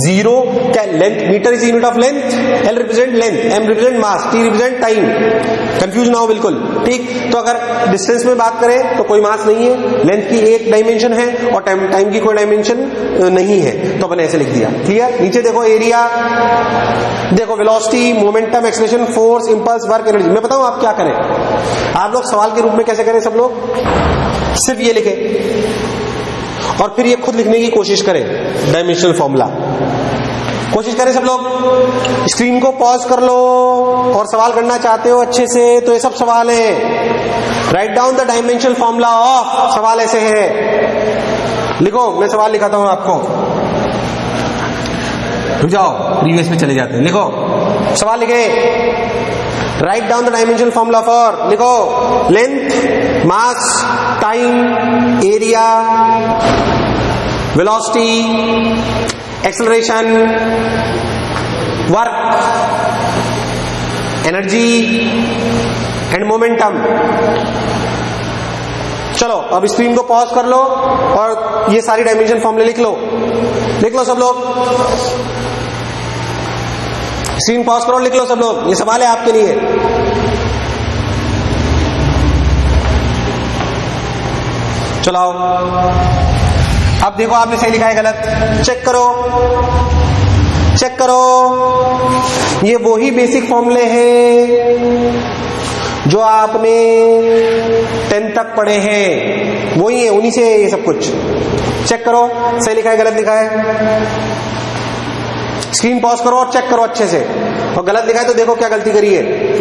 0 क्या length, metre is unit of length, L represent length, M represent mass, T represent time. Confuse ना हो बिल्कुल, ठीक। तो अगर डिस्टेंस में बात करें तो कोई मास नहीं है, लेंथ की एक डायमेंशन है और टाइम की कोई डायमेंशन नहीं है, तो अपन ऐसे लिख दिया। क्लियर। नीचे देखो एरिया, देखो velocity, momentum, acceleration, force, impulse, work, energy. मैं बताऊं आप क्या करें, आप लोग सवाल के रूप में कैसे करें, सब लोग सिर्फ ये लिखे और फिर ये खुद लिखने की कोशिश करें डायमेंशनल फॉर्मूला। कोशिश करें सब लोग, स्क्रीन को पॉज कर लो और सवाल करना चाहते हो अच्छे से तो ये सब सवाल है। Right down the dimensional formula of, सवाल ऐसे है, लिखो। मैं सवाल लिखाता हूं आपको, रुक जाओ, प्रीवियस में चले जाते हैं। लिखो सवाल, लिखे। Write down the dimensional formula for, लिखो, length, mass, time, area, velocity, acceleration, work, energy and momentum. चलो अब स्क्रीन को पॉज कर लो और ये सारी डायमेंशन फॉर्मूले लिख लो। लिख लो सब लोग, स्क्रीन पॉज करो, लिख लो सब लोग, ये सवाल है आपके लिए। चलो अब देखो आपने सही लिखा है गलत, चेक करो, चेक करो। ये वही बेसिक फॉर्मूले हैं जो आपने 10 तक पढ़े हैं, वही है, उन्हीं से ये सब कुछ। चेक करो सही लिखा है गलत लिखा है। स्क्रीन पॉज करो और चेक करो अच्छे से, और गलत लिखा है तो देखो क्या गलती करी है।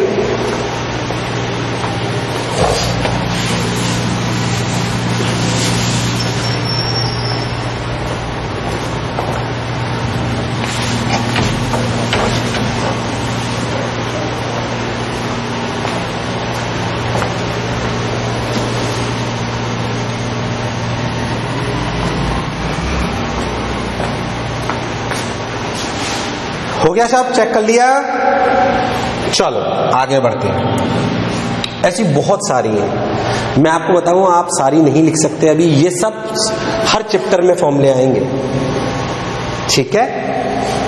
हो गया सब, चेक कर लिया। चलो आगे बढ़ते हैं। ऐसी बहुत सारी हैं, मैं आपको बताऊं आप सारी नहीं लिख सकते अभी, ये सब हर चैप्टर में फॉर्मूले आएंगे, ठीक है।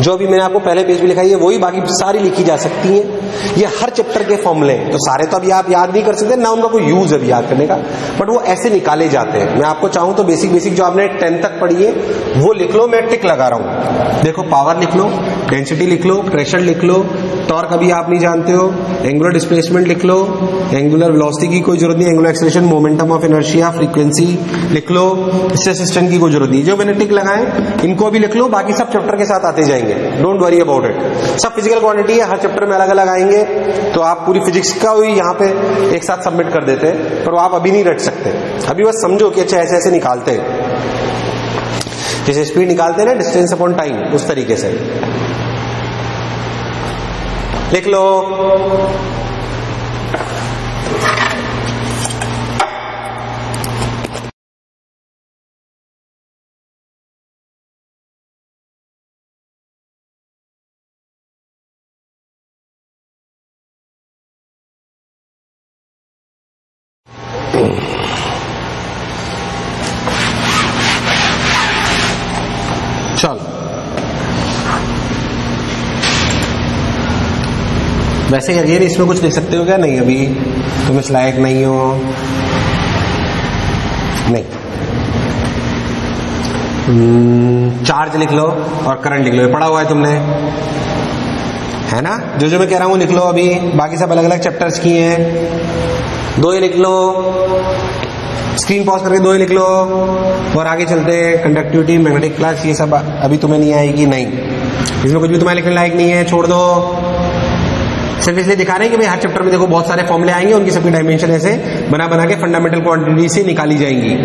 जो अभी मैंने आपको पहले पेज में लिखाई है वही बाकी सारी लिखी जा सकती हैं। ये हर चैप्टर के फॉर्मूले हैं, तो सारे तो अभी आप याद नहीं कर सकते ना, उनका कोई यूज अभी याद करने का, बट वो ऐसे निकाले जाते हैं। मैं आपको चाहूं तो बेसिक बेसिक जो आपने 10 तक पढ़ी है वो लिख लो, मैं टिक लगा रहा हूं। देखो पावर लिख लो, डेंसिटी लिख लो, प्रेशर लिख लो, टॉर्क अभी आप नहीं जानते हो, एंगुलर डिस्प्लेसमेंट लिख लो, एंगुलर वेलोसिटी की कोई जरूरत नहीं, angular acceleration, momentum of inertia, frequency लिख लो, स्ट्रेस सिस्टम की कोई जरूरत नहीं। जो मैंने टिक लगाए इनको भी लिख लो, बाकी सब चैप्टर के साथ आते जाएंगे, डोंट वरी अबाउट इट। सब फिजिकल क्वांटिटी है, हर चैप्टर में अलग अलग आएंगे, तो आप पूरी फिजिक्स का भी यहाँ पे एक साथ सबमिट कर देते हैं, पर वो आप अभी नहीं रट सकते। अभी बस समझो कि अच्छा ऐसे ऐसे निकालते हैं, जैसे स्पीड निकालते हैं ना डिस्टेंस अपॉन टाइम, उस तरीके से लिख लो। चलो वैसे अगेन इसमें कुछ लिख सकते हो क्या? नहीं, अभी तुम इस लायक नहीं हो, नहीं। चार्ज लिख लो और करंट लिख लो, पढ़ा हुआ है तुमने, है ना। जो मैं कह रहा हूं लिख लो, अभी बाकी सब अलग अलग चैप्टर्स की हैं। दो ही लिख लो, स्क्रीन पॉज करके दो ही लिख लो, और आगे चलते हैं। कंडक्टिविटी, मैग्नेटिक फ्लक्स, ये सब अभी तुम्हें नहीं आएगी, नहीं, इसमें कुछ भी तुम्हारे लिखने लायक नहीं है, छोड़ दो। सिर्फ इसलिए दिखा रहे हैं कि भाई हर चैप्टर में देखो बहुत सारे फॉर्मूले आएंगे, उनकी सभी डायमेंशन ऐसे बना बना के फंडामेंटल क्वांटिटी से निकाली जाएंगी,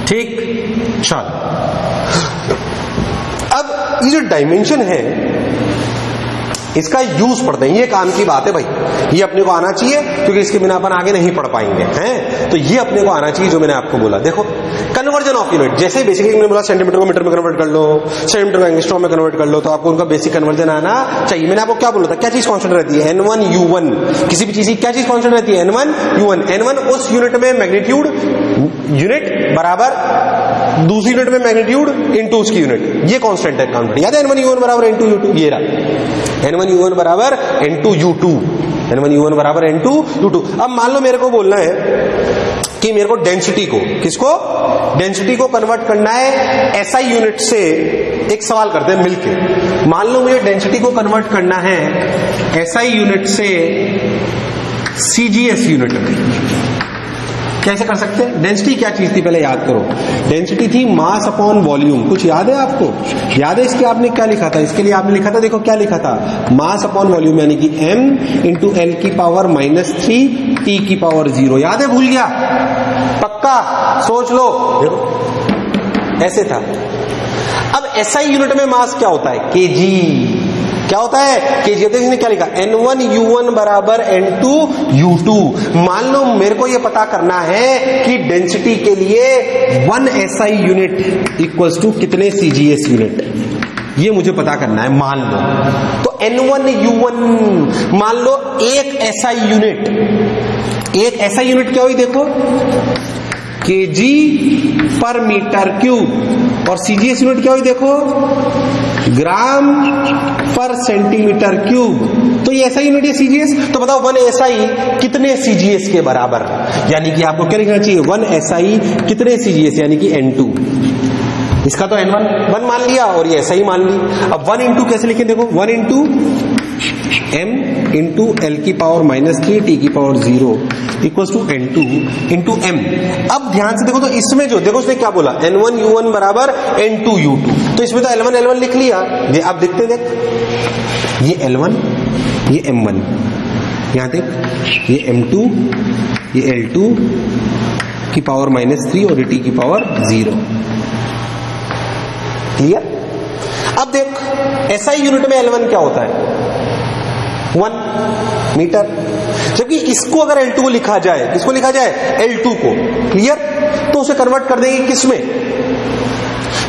ठीक। चल अब ये जो डायमेंशन है इसका यूज पढ़ते हैं, ये काम की बात है भाई, ये अपने को आना चाहिए, क्योंकि इसके बिना अपन आगे नहीं पढ़ पाएंगे, हैं। तो ये अपने को आना चाहिए जो मैंने आपको बोला। देखो कन्वर्जन ऑफ यूनिट, जैसे बेसिकली मैंने बोला सेंटीमीटर को मीटर में कन्वर्ट कर लो, सेंटीमीटर को एंगस्ट्रॉम में कन्वर्ट कर लो, तो आपको उनका बेसिक कन्वर्जन आना चाहिए। मैंने आपको क्या बोला था, क्या चीज कांस्टेंट रहती है? N1 U1, किसी भी चीज की क्या चीज कांस्टेंट रहती है? N1 U1। N1 उस यूनिट में मैग्नीट्यूड यूनिट बराबर दूसरी यूनिट में मैग्नीट्यूड इनटू उसकी यूनिट, ये कांस्टेंट है कांस्टेंट, याद है n1u1 बराबर n2 u2, ये रहा n1u1 बराबर n2 u2, n1u1 बराबर n2 u2। अब मान लो मेरे को बोलना है कि मेरे को डेंसिटी को, किसको, डेंसिटी को कन्वर्ट करना है एसआई यूनिट से। एक सवाल करते हैं मिलके, मान लो मुझे डेंसिटी को कन्वर्ट करना है एसआई यूनिट से सीजीएस यूनिट में। कैसे कर सकते हैं? डेंसिटी क्या चीज थी पहले याद करो, डेंसिटी थी मास अपॉन वॉल्यूम। कुछ याद है आपको? याद है इसके आपने क्या लिखा था? इसके लिए आपने लिखा था, देखो क्या लिखा था, मास अपॉन वॉल्यूम, यानी कि m इंटू एल की पावर -3 t की पावर 0। याद है? भूल गया? पक्का? सोच लो, देखो ऐसे था। अब एसआई यूनिट में मास क्या होता है? केजी। क्या होता है? केजी। इसने क्या लिखा, n1u1 बराबर n2 u2। मान लो मेरे को ये पता करना है कि डेंसिटी के लिए 1 एसआई यूनिट इक्वल्स टू कितने सीजीएस यूनिट, ये मुझे पता करना है। मान लो तो n1u1, मान लो एक एसआई यूनिट, एक एसआई यूनिट क्या हुई देखो, केजी पर मीटर क्यूब, और सीजीएस यूनिट क्या हुई देखो, ग्राम पर सेंटीमीटर क्यूब। तो ये एसआई यूनिट है सीजीएस। तो बताओ 1 एसआई कितने सीजीएस के बराबर, यानी कि आपको क्या लिखना चाहिए, 1 एसआई कितने सीजीएस, यानी कि n2। इसका तो n1 मान लिया और ये एसआई मान ली। अब 1 इंटू कैसे लिखे देखो, 1 इंटू m इंटू एल की पावर -3 t की power 0 equal to n2 into m। अब ध्यान से देखो तो इसमें जो देखो उसने क्या बोला, n1u1 बराबर n2 u2। तो इसमें तो L1 L1 लिख लिया। ये आप देखते देख, ये L1 ये m1, यहां देख ये m2 ये L2 की पावर -3 और ये t की पावर 0। क्लियर? अब देख एसआई यूनिट में L1 क्या होता है, 1 मीटर। जबकि इसको अगर L2 को लिखा जाए, किसको लिखा जाए, L2 को। क्लियर? तो उसे कन्वर्ट कर देंगे किसमें,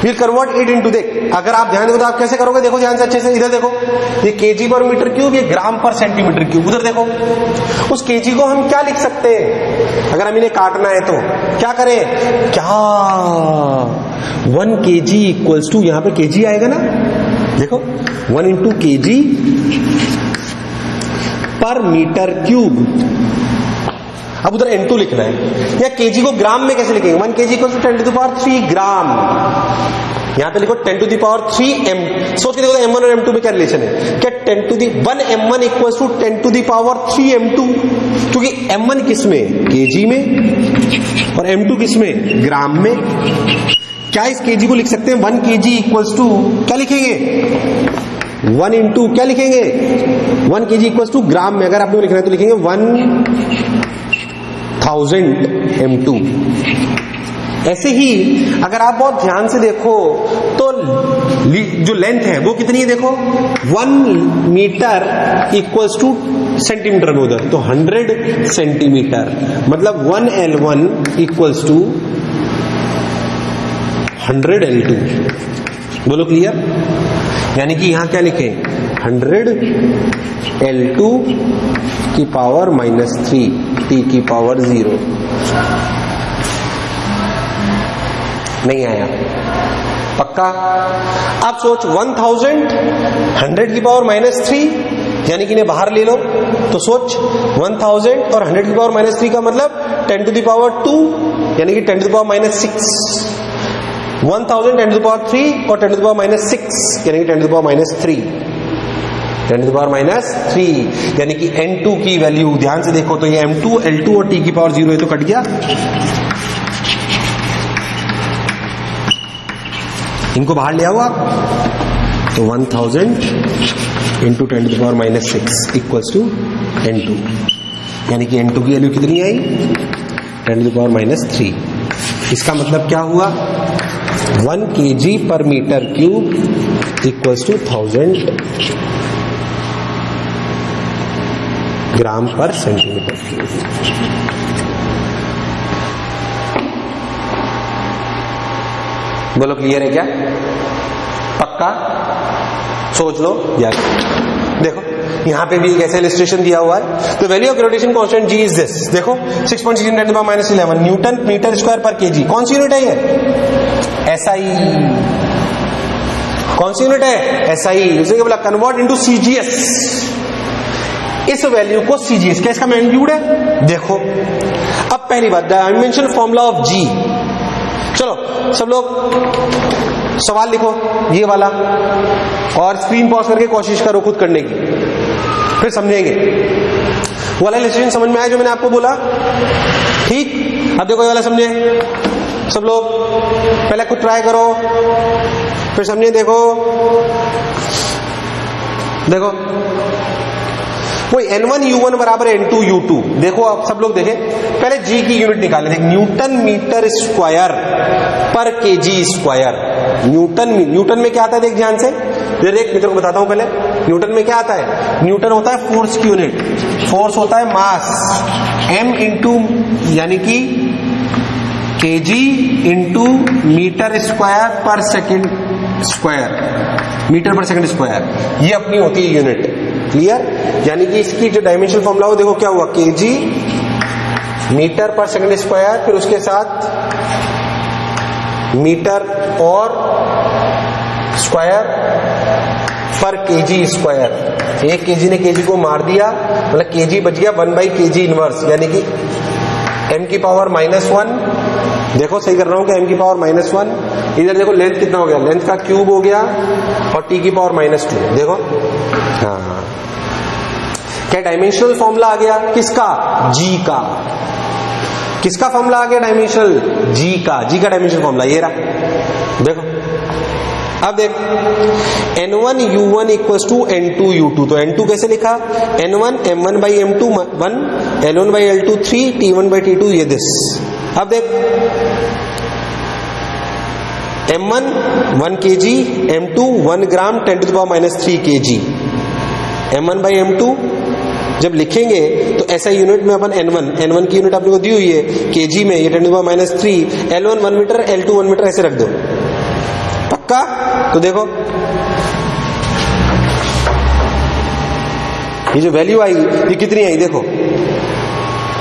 विल कन्वर्ट इट इनटू, देख अगर आप ध्यान देखो तो आप कैसे करोगे, देखो ध्यान से अच्छे से, इधर देखो ये केजी पर मीटर क्यूब, ये ग्राम पर सेंटीमीटर क्यूब। उधर देखो उस केजी को हम क्या लिख सकते हैं, अगर हम इन्हें काटना है तो क्या करें, क्या 1 केजी इक्वल्स टू, यहां पे केजी आएगा ना, देखो 1 इंटू केजी पर मीटर क्यूब। अब उधर n2 लिखना है, या केजी को ग्राम में कैसे लिखेंगे, 1 केजी इक्वल टू 10⁻³ ग्राम। यहां पे लिखो 10⁻³ m। सोच के देखो m1 और m2 में क्या रिलेशन है, क्या 1 m1 इक्वल टू 10⁻³ m2, क्योंकि m1 किस में, केजी में, और m2 किस में, ग्राम में। क्या इस केजी को लिख सकते हैं 1 केजी इक्वल्स टू, क्या लिखेंगे 1 इंटू क्या लिखेंगे, 1 केजी इक्वल्स टू ग्राम में अगर आपको लिखना है तो लिखेंगे 1000 m2। ऐसे ही अगर आप बहुत ध्यान से देखो तो जो लेंथ है वो कितनी है, देखो 1 मीटर इक्वल्स टू सेंटीमीटर में उधर, तो 100 सेंटीमीटर, मतलब 1 L1 इक्वल्स टू 100 L2। बोलो क्लियर? यानी कि यहां क्या लिखें, 100 L2 की पावर -3 t की पावर 0। नहीं आया? पक्का? अब सोच 1000 100 की पावर -3, यानी कि इन्हें बाहर ले लो, तो सोच 1000 और 100 की पावर -3 का मतलब 10⁻², यानी कि 10⁻⁻6। 1000 10⁻³ और 10⁻⁻6 यानी कि 10⁻⁻3, 10⁻⁻3 यानी कि n2 की वैल्यू ध्यान से देखो तो ये m2 L2 और t की पावर 0 है, तो कट गया। इनको बाहर ले आओ आप, तो 1000 इंटू 10⁻⁻6 इक्वल्स टू n2, यानी कि n2 की वैल्यू कितनी आई, 10⁻⁻3। इसका मतलब क्या हुआ, 1 केजी पर मीटर क्यूब इक्वल्स टू 1000 ग्राम पर सेंटीमीटर क्यूब। बोलो क्लियर है क्या? पक्का? सोच लो यार, देखो यहां पे भी एक ऐसा इलस्ट्रेशन दिया हुआ है। तो value of gravitation constant ji is this, देखो 6.16 × 10⁻11 न्यूटन मीटर स्क्वायर पर केजी। कौन सी यूनिट है ये? एसआई। कौन सी यूनिट है? एसआई। उसे बोला कन्वर्ट इनटू सीजीएस। इस वैल्यू को सीजीएस क्या इसका मैग्नीट्यूड है, देखो। अब पहली बात, डायमेंशनल फॉर्मूला ऑफ जी। चलो सब लोग सवाल लिखो ये वाला, और स्क्रीन पॉज करके कोशिश करो खुद करने की, फिर समझेंगे। वो वाला इलस्ट्रेशन समझ में आया जो मैंने आपको बोला? ठीक। अब देखो ये वाला समझे सब लोग, पहले खुद ट्राई करो फिर समझे। देखो देखो कोई N1U1 बराबर N2U2। देखो आप सब लोग देखें, पहले जी की यूनिट निकाले थे, न्यूटन मीटर स्क्वायर पर केजी स्क्वायर। न्यूटन में क्या आता है देख ध्यान से, देख मित्रों को बताता हूं। पहले न्यूटन में क्या आता है? न्यूटन होता है फोर्स की यूनिट, फोर्स होता है मास, m इंटू यानी कि केजी इंटू मीटर स्क्वायर पर सेकेंड स्क्वायर, मीटर पर सेकेंड स्क्वायर, ये अपनी होती है यूनिट। क्लियर? यानी कि इसकी जो डायमेंशनल फॉर्मूला हो, देखो क्या हुआ, केजी मीटर पर सेकेंड स्क्वायर, फिर उसके साथ मीटर और स्क्वायर पर केजी स्क्वायर। एक केजी ने केजी को मार दिया, मतलब केजी बच गया 1/kg इनवर्स, यानी कि m की पावर -1। देखो सही कर रहा हूं कि m की पावर -1। इधर देखो लेंथ कितना हो गया, लेंथ का क्यूब हो गया, और t की पावर -2। देखो हाँ, क्या डायमेंशनल फॉर्मूला आ गया किसका? जी का। किसका फॉर्मूला आ गया डायमेंशनल? जी का। जी का डायमेंशनल फॉर्मूला ये रहा, देखो। अब देख N1U1 इक्वल्स टू N2U2, तो N2 कैसे लिखा? N1 M1/M2 1, L1/L2 3, T1/T2 ये दिस। अब देख M1 1 kg, M2 1 ग्राम 10⁻³ kg। M1/M2 जब लिखेंगे तो ऐसा यूनिट में अपन N1 की यूनिट आपने को दी हुई है केजी में, ये 10⁻³, L1 1 मीटर, L2 1 मीटर, ऐसे रख दो, पक्का? तो देखो ये जो वैल्यू आई ये कितनी आई, देखो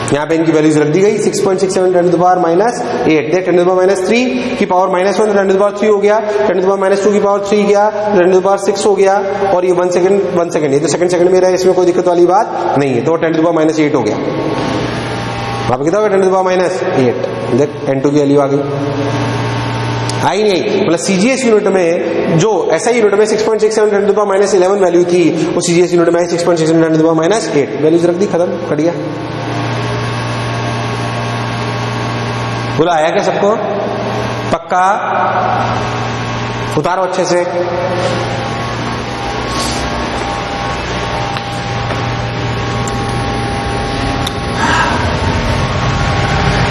यहां पे इनकी वैल्यूज रख दी गई। 6.67 10⁻⁸, देख 10⁻³ की पावर -1 10⁻³ हो गया, 10⁻² की पावर 3 गया, 10⁻6 हो गया, और ये 1 सेकंड, ये तो सेकंड में रहा है, इसमें कोई दिक्कत वाली बात नहीं है, तो 10⁻8 हो गया। वहां पे कितना होगा? 10⁻8। देख N2 की वैल्यू आ गई, आई नहीं? मतलब सीजीएस यूनिट में जो ऐसा यूनिट में 6.67 10⁻11 वैल्यू थी, वो सीजीएस यूनिट में 6.67 10⁻8 वैल्यूज रख दी, खत्म, कट गया। बोला आया क्या सबको? पक्का? उतारो अच्छे से।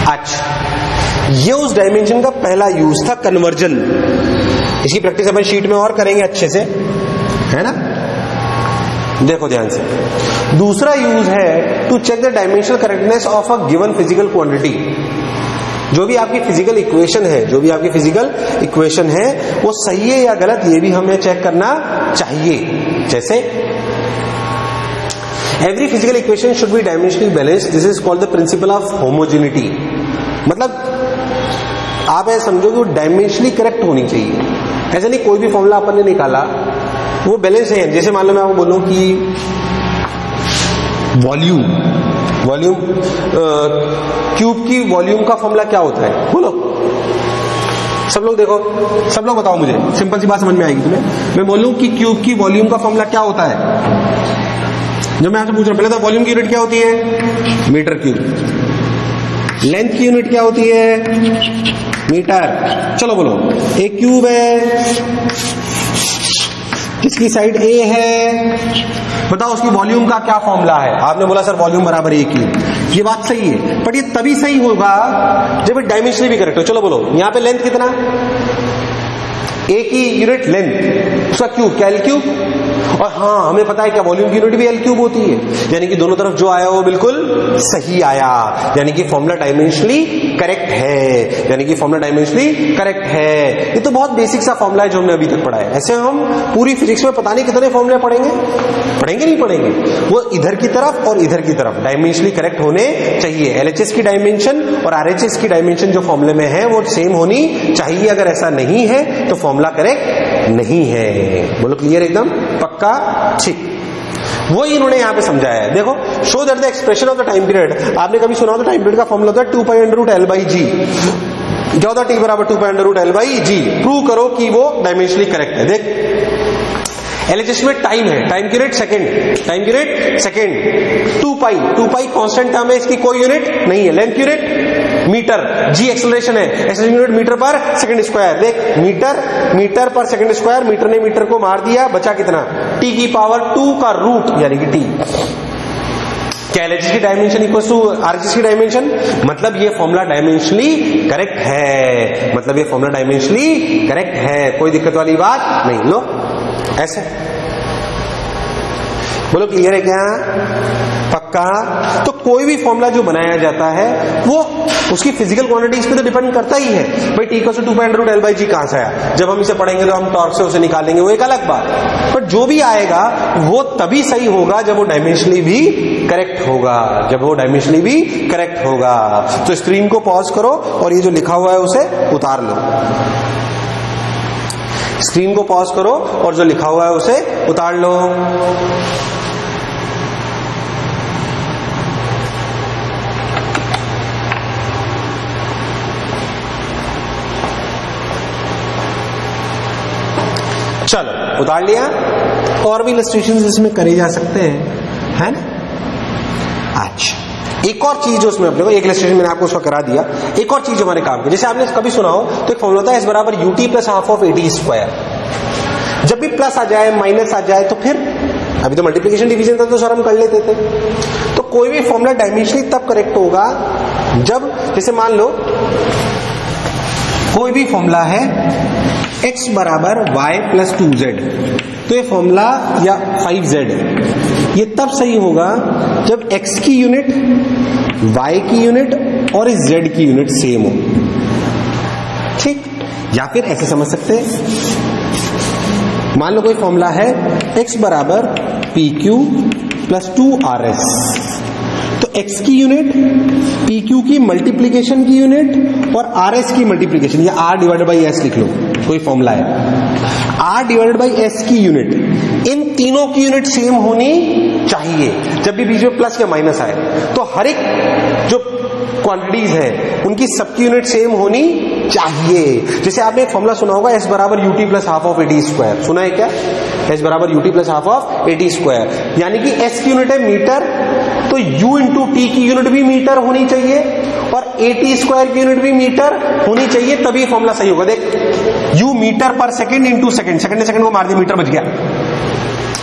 अच्छा, ये उस डायमेंशन का पहला यूज था, कन्वर्जन। इसकी प्रैक्टिस अपन शीट में और करेंगे अच्छे से, है ना? देखो ध्यान से। दूसरा यूज है to check the dimensional correctness of a given physical quantity. जो भी आपकी फिजिकल इक्वेशन है वो सही है या गलत, ये भी हमें चेक करना चाहिए। जैसे every physical equation should be dimensionally balanced, this is called the principle of homogeneity. मतलब आप ऐसा समझो कि वो डायमेंशनली करेक्ट होनी चाहिए। ऐसा नहीं कोई भी फॉर्मूला अपन ने निकाला वो बैलेंस है। जैसे मान लो मैं आपको बोलूं कि वॉल्यूम क्यूब की वॉल्यूम का फॉर्मूला क्या होता है, बोलो सब लोग। देखो सब लोग बताओ मुझे, सिंपल सी बात समझ में आएगी तुम्हें। मैं बोलूं कि क्यूब की वॉल्यूम का फॉर्मूला क्या होता है, जब मैं आपसे पूछ रहा हूं, पहले तो वॉल्यूम की यूनिट क्या होती है? Metre cube. लेंथ की यूनिट क्या होती है? मीटर। चलो बोलो, एक क्यूब है, इसकी साइड ए है, बताओ उसकी वॉल्यूम का क्या फॉर्मूला है? आपने बोला सर वॉल्यूम बराबर ए क्यूब। ये बात सही है, बट ये तभी सही होगा जब डायमेंशनली भी करेक्ट हो। चलो बोलो, यहां पे लेंथ कितना? ए की यूनिट लेंथ, उसका क्यूब क्या एल क्यूब, और हाँ हमें पता है क्या वॉल्यूम की यूनिट भी एल क्यूब होती है, यानी कि दोनों तरफ जो आया वो बिल्कुल सही आया, यानी कि फॉर्मूला डायमेंशनली करेक्ट है, यानी कि फॉर्मूला डायमेंशनली करेक्ट है। ये तो बहुत बेसिक सा फॉर्मूला है जो हमने अभी तक पढ़ा है। ऐसे हम पूरी फिजिक्स में पता नहीं कितने फॉर्मूले पढ़ेंगे नहीं पढ़ेंगे, वो इधर की तरफ और इधर की तरफ डायमेंशनली करेक्ट होने चाहिए। एलएचएस की डायमेंशन और आरएचएस की डायमेंशन जो फॉर्मूले में है वो सेम होनी चाहिए, अगर ऐसा नहीं है तो फॉर्मूला करेक्ट नहीं है। बोलो क्लियर एकदम पक्का, ठीक। वो इन्होंने यहां पे समझाया है। देखो, show that the expression of the time period, आपने कभी सुना हो तो टाइम पीरियड का फॉर्मूला होता है 2 pi under root L by G, क्या होता है टी बराबर 2 pi under root L by G. Prove करो कि वो डायमेंशनली करेक्ट है। देख एलएचएस में टाइम है, टाइम पीरियड सेकेंड, 2 पाई कांस्टेंट टर्म है, इसकी कोई यूनिट नहीं है। लेंथ यूनिट मीटर, जी एक्सेलरेशन है, एक्सेलरेशन यूनिट मीटर पर सेकंड स्क्वायर। देख मीटर पर सेकंड स्क्वायर, मीटर ने मीटर को मार दिया, बचा कितना, टी की पावर 2 का रूट यानी कि टी। क्या एलएचएस की डायमेंशन इक्वल टू आरएचएस की डायमेंशन, मतलब ये फॉर्मूला डायमेंशनली करेक्ट है, मतलब ये फॉर्मूला डायमेंशनली करेक्ट है, कोई दिक्कत वाली बात नहीं। लो ऐसे बोलो क्लियर है क्या पक्का। तो कोई भी फॉर्मूला जो बनाया जाता है वो उसकी फिजिकल क्वांटिटीज पे तो डिपेंड करता ही है। भाई T equal to 2 pi under root L by G कहां से आया, जब हम इसे पढ़ेंगे तो हम टॉर्क से उसे निकालेंगे, वो एक अलग बात। पर जो भी आएगा वो तभी सही होगा जब वो डायमेंशनली भी करेक्ट होगा, जब वो डायमेंशनली भी करेक्ट होगा। तो स्क्रीन को पॉज करो और ये जो लिखा हुआ है उसे उतार लो, स्क्रीन को पॉज करो और जो लिखा हुआ है उसे उतार लो। चलो उतार लिया। और भी इलस्ट्रेशंस इसमें करे जा सकते हैं, है ना। अच्छा, एक और चीज जो उसमें अपने को, एक इलस्ट्रेशन मैंने आपको उसका करा दिया, एक और चीज हमारे काम की, जैसे आपने कभी सुना हो तो एक फॉर्मूला होता है एस बराबर UT plus half of eighty square. जब भी प्लस आ जाए माइनस आ जाए तो फिर, अभी तो मल्टीप्लिकेशन डिवीजन था तो सर हम कर लेते थे। तो कोई भी फॉर्मूला डायमेंशनली तब करेक्ट होगा जब, जैसे मान लो कोई भी फॉर्मूला है x बराबर y प्लस 2z, तो ये फॉर्मूला या 5z ये तब सही होगा जब x की यूनिट, y की यूनिट और इस z की यूनिट सेम हो, ठीक। या फिर ऐसे समझ सकते हैं, मान लो कोई फॉर्मूला है x बराबर pq प्लस 2rs, तो x की यूनिट pq की मल्टीप्लीकेशन की यूनिट और rs की मल्टीप्लीकेशन, या r डिवाइडेड बाई s लिख लो, कोई फॉर्मूला है r डिवाइडेड बाई s की यूनिट, इन तीनों की यूनिट सेम होनी चाहिए जब भी बीच में प्लस या माइनस आए। तो हर एक जो क्वांटिटीज है उनकी सबकी यूनिट सेम होनी चाहिए। जैसे आपने एक फॉर्मूला सुना होगा एस बराबर UT plus half of eighty square, सुना है क्या, एस बराबर UT plus half of eighty square, यानी कि एस की यूनिट है मीटर, तो u इंटू टी की यूनिट भी मीटर होनी चाहिए और एटी स्क्वायर की यूनिट भी मीटर होनी चाहिए, तभी फॉर्मूला सही होगा। देख u मीटर पर सेकंड इंटू सेकंड, सेकंड ने सेकंड को मार दिया, मीटर बच गया।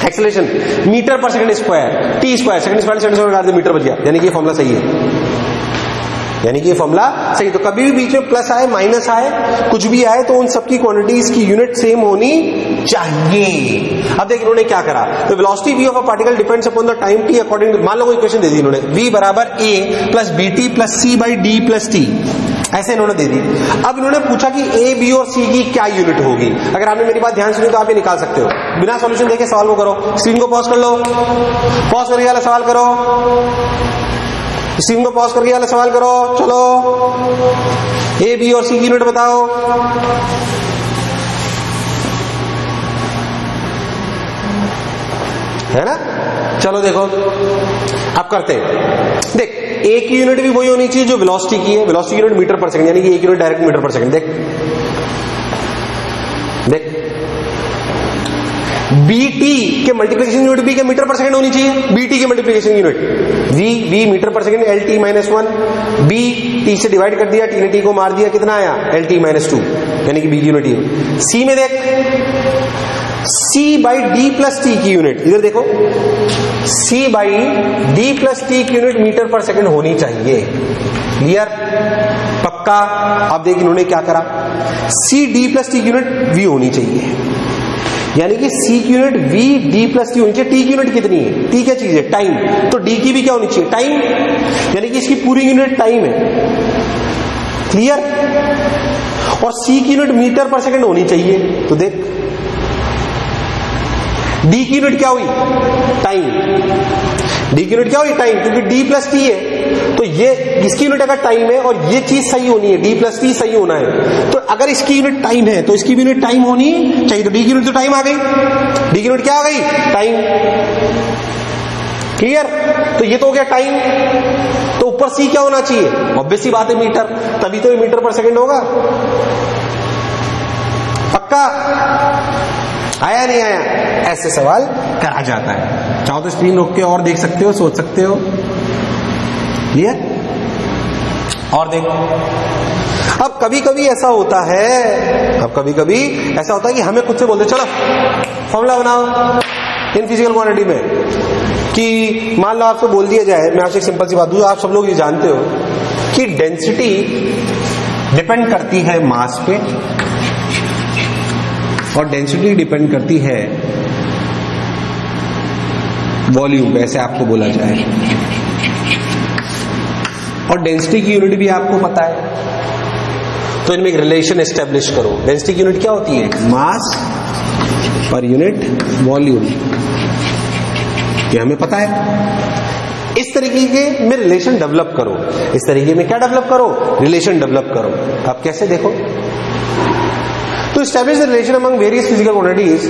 एक्सेलरेशन मीटर पर second square, T square second square second square मार दिया, मीटर बच गया, यानी कि ये फॉर्मूला सही है, यानी कि ये फॉर्मूला सही। तो कभी भी बीच में प्लस आए माइनस आए कुछ भी आए तो उन सबकी क्वांटिटीज की यूनिट सेम होनी चाहिए। अब देखिए इन्होंने क्या करा, तो velocity v of a particle depends upon the time t according, मान लो कोई इक्वेशन दे दी इन्होंने, v बराबर a plus bt plus c by D plus T, ऐसे इन्होंने दे दी। अब इन्होंने पूछा कि a b और c की क्या यूनिट होगी। अगर आपने मेरी बात ध्यान सुनी तो आप ये निकाल सकते हो, बिना सॉल्यूशन देखे सवाल को करो, स्क्रीन को पॉज कर लो, पॉज करके वाला सवाल करो, स्क्रीन को पॉज करके वाला सवाल करो, चलो ए बी और सी की यूनिट बताओ। है ना, चलो देखो अब करते हैं। देख ए की यूनिट भी वही होनी चाहिए जो वेलोसिटी की है, वेलोसिटी की यूनिट मीटर पर सेकंड, यानी कि ए की यूनिट डायरेक्ट मीटर पर सेकंड। देख देख बीटी के मल्टीप्लिकेशन यूनिट भी के मीटर पर सेकंड होनी चाहिए, बीटी के मल्टीप्लिकेशन यूनिट वी मीटर पर second, L T minus 1, B T से डिवाइड कर दिया, टी ने टी को मार दिया, कितना आया एल टी माइनस 2, यानी कि बी की यूनिट है। सी में देख C by D plus T की यूनिट, इधर देखो C by D plus T की यूनिट मीटर पर सेकंड होनी चाहिए। क्लियर पक्का? अब देख इन्होंने क्या करा, सी डी प्लस टी की यूनिट वी होनी चाहिए, यानी कि सी की unit V D plus T होनी चाहिए। टी की यूनिट कितनी है? टी क्या चीज है? टाइम। तो डी की भी क्या होनी चाहिए? टाइम, यानी कि इसकी पूरी यूनिट टाइम है। क्लियर? और सी की यूनिट मीटर पर सेकंड होनी चाहिए। तो देख डी की यूनिट क्या हुई? टाइम। डी की यूनिट क्या हुई? टाइम, क्योंकि डी प्लस टी है, तो ये इसकी यूनिट अगर टाइम है और ये चीज सही होनी है, डी प्लस टी सही होना है, तो अगर इसकी यूनिट टाइम है तो इसकी भी यूनिट टाइम होनी चाहिए। तो डी की यूनिट तो टाइम आ गई, डी की यूनिट क्या आ गई? टाइम। क्लियर? तो ये तो हो गया टाइम। तो ऊपर सी क्या होना चाहिए? ऑब्वियस सी बात है मीटर, तभी तो ये मीटर पर सेकंड होगा। पक्का? आया नहीं आया? ऐसे सवाल करा जाता है। चाहो तो स्क्रीन रोक के और देख सकते हो, सोच सकते हो। क्लियर? और देखो, अब कभी कभी ऐसा होता है कि हमें खुद से बोलते चलो फॉर्मूला बनाओ इन फिजिकल क्वांटिटी में, कि मान लो आपको बोल दिया जाए, मैं आपसे एक सिंपल सी बात दूं, आप सब लोग ये जानते हो कि डेंसिटी डिपेंड करती है मास पे और डेंसिटी डिपेंड करती है वॉल्यूम पे, ऐसे आपको बोला जाए। और डेंसिटी की यूनिट भी आपको पता है, तो इनमें एक रिलेशन एस्टेब्लिश करो। डेंसिटी की यूनिट क्या होती है? मास पर यूनिट वॉल्यूम, ये हमें पता है। इस तरीके के में रिलेशन डेवलप करो। इस तरीके में क्या डेवलप करो? रिलेशन डेवलप करो। अब कैसे? देखो, तो establish the relation among various physical quantities,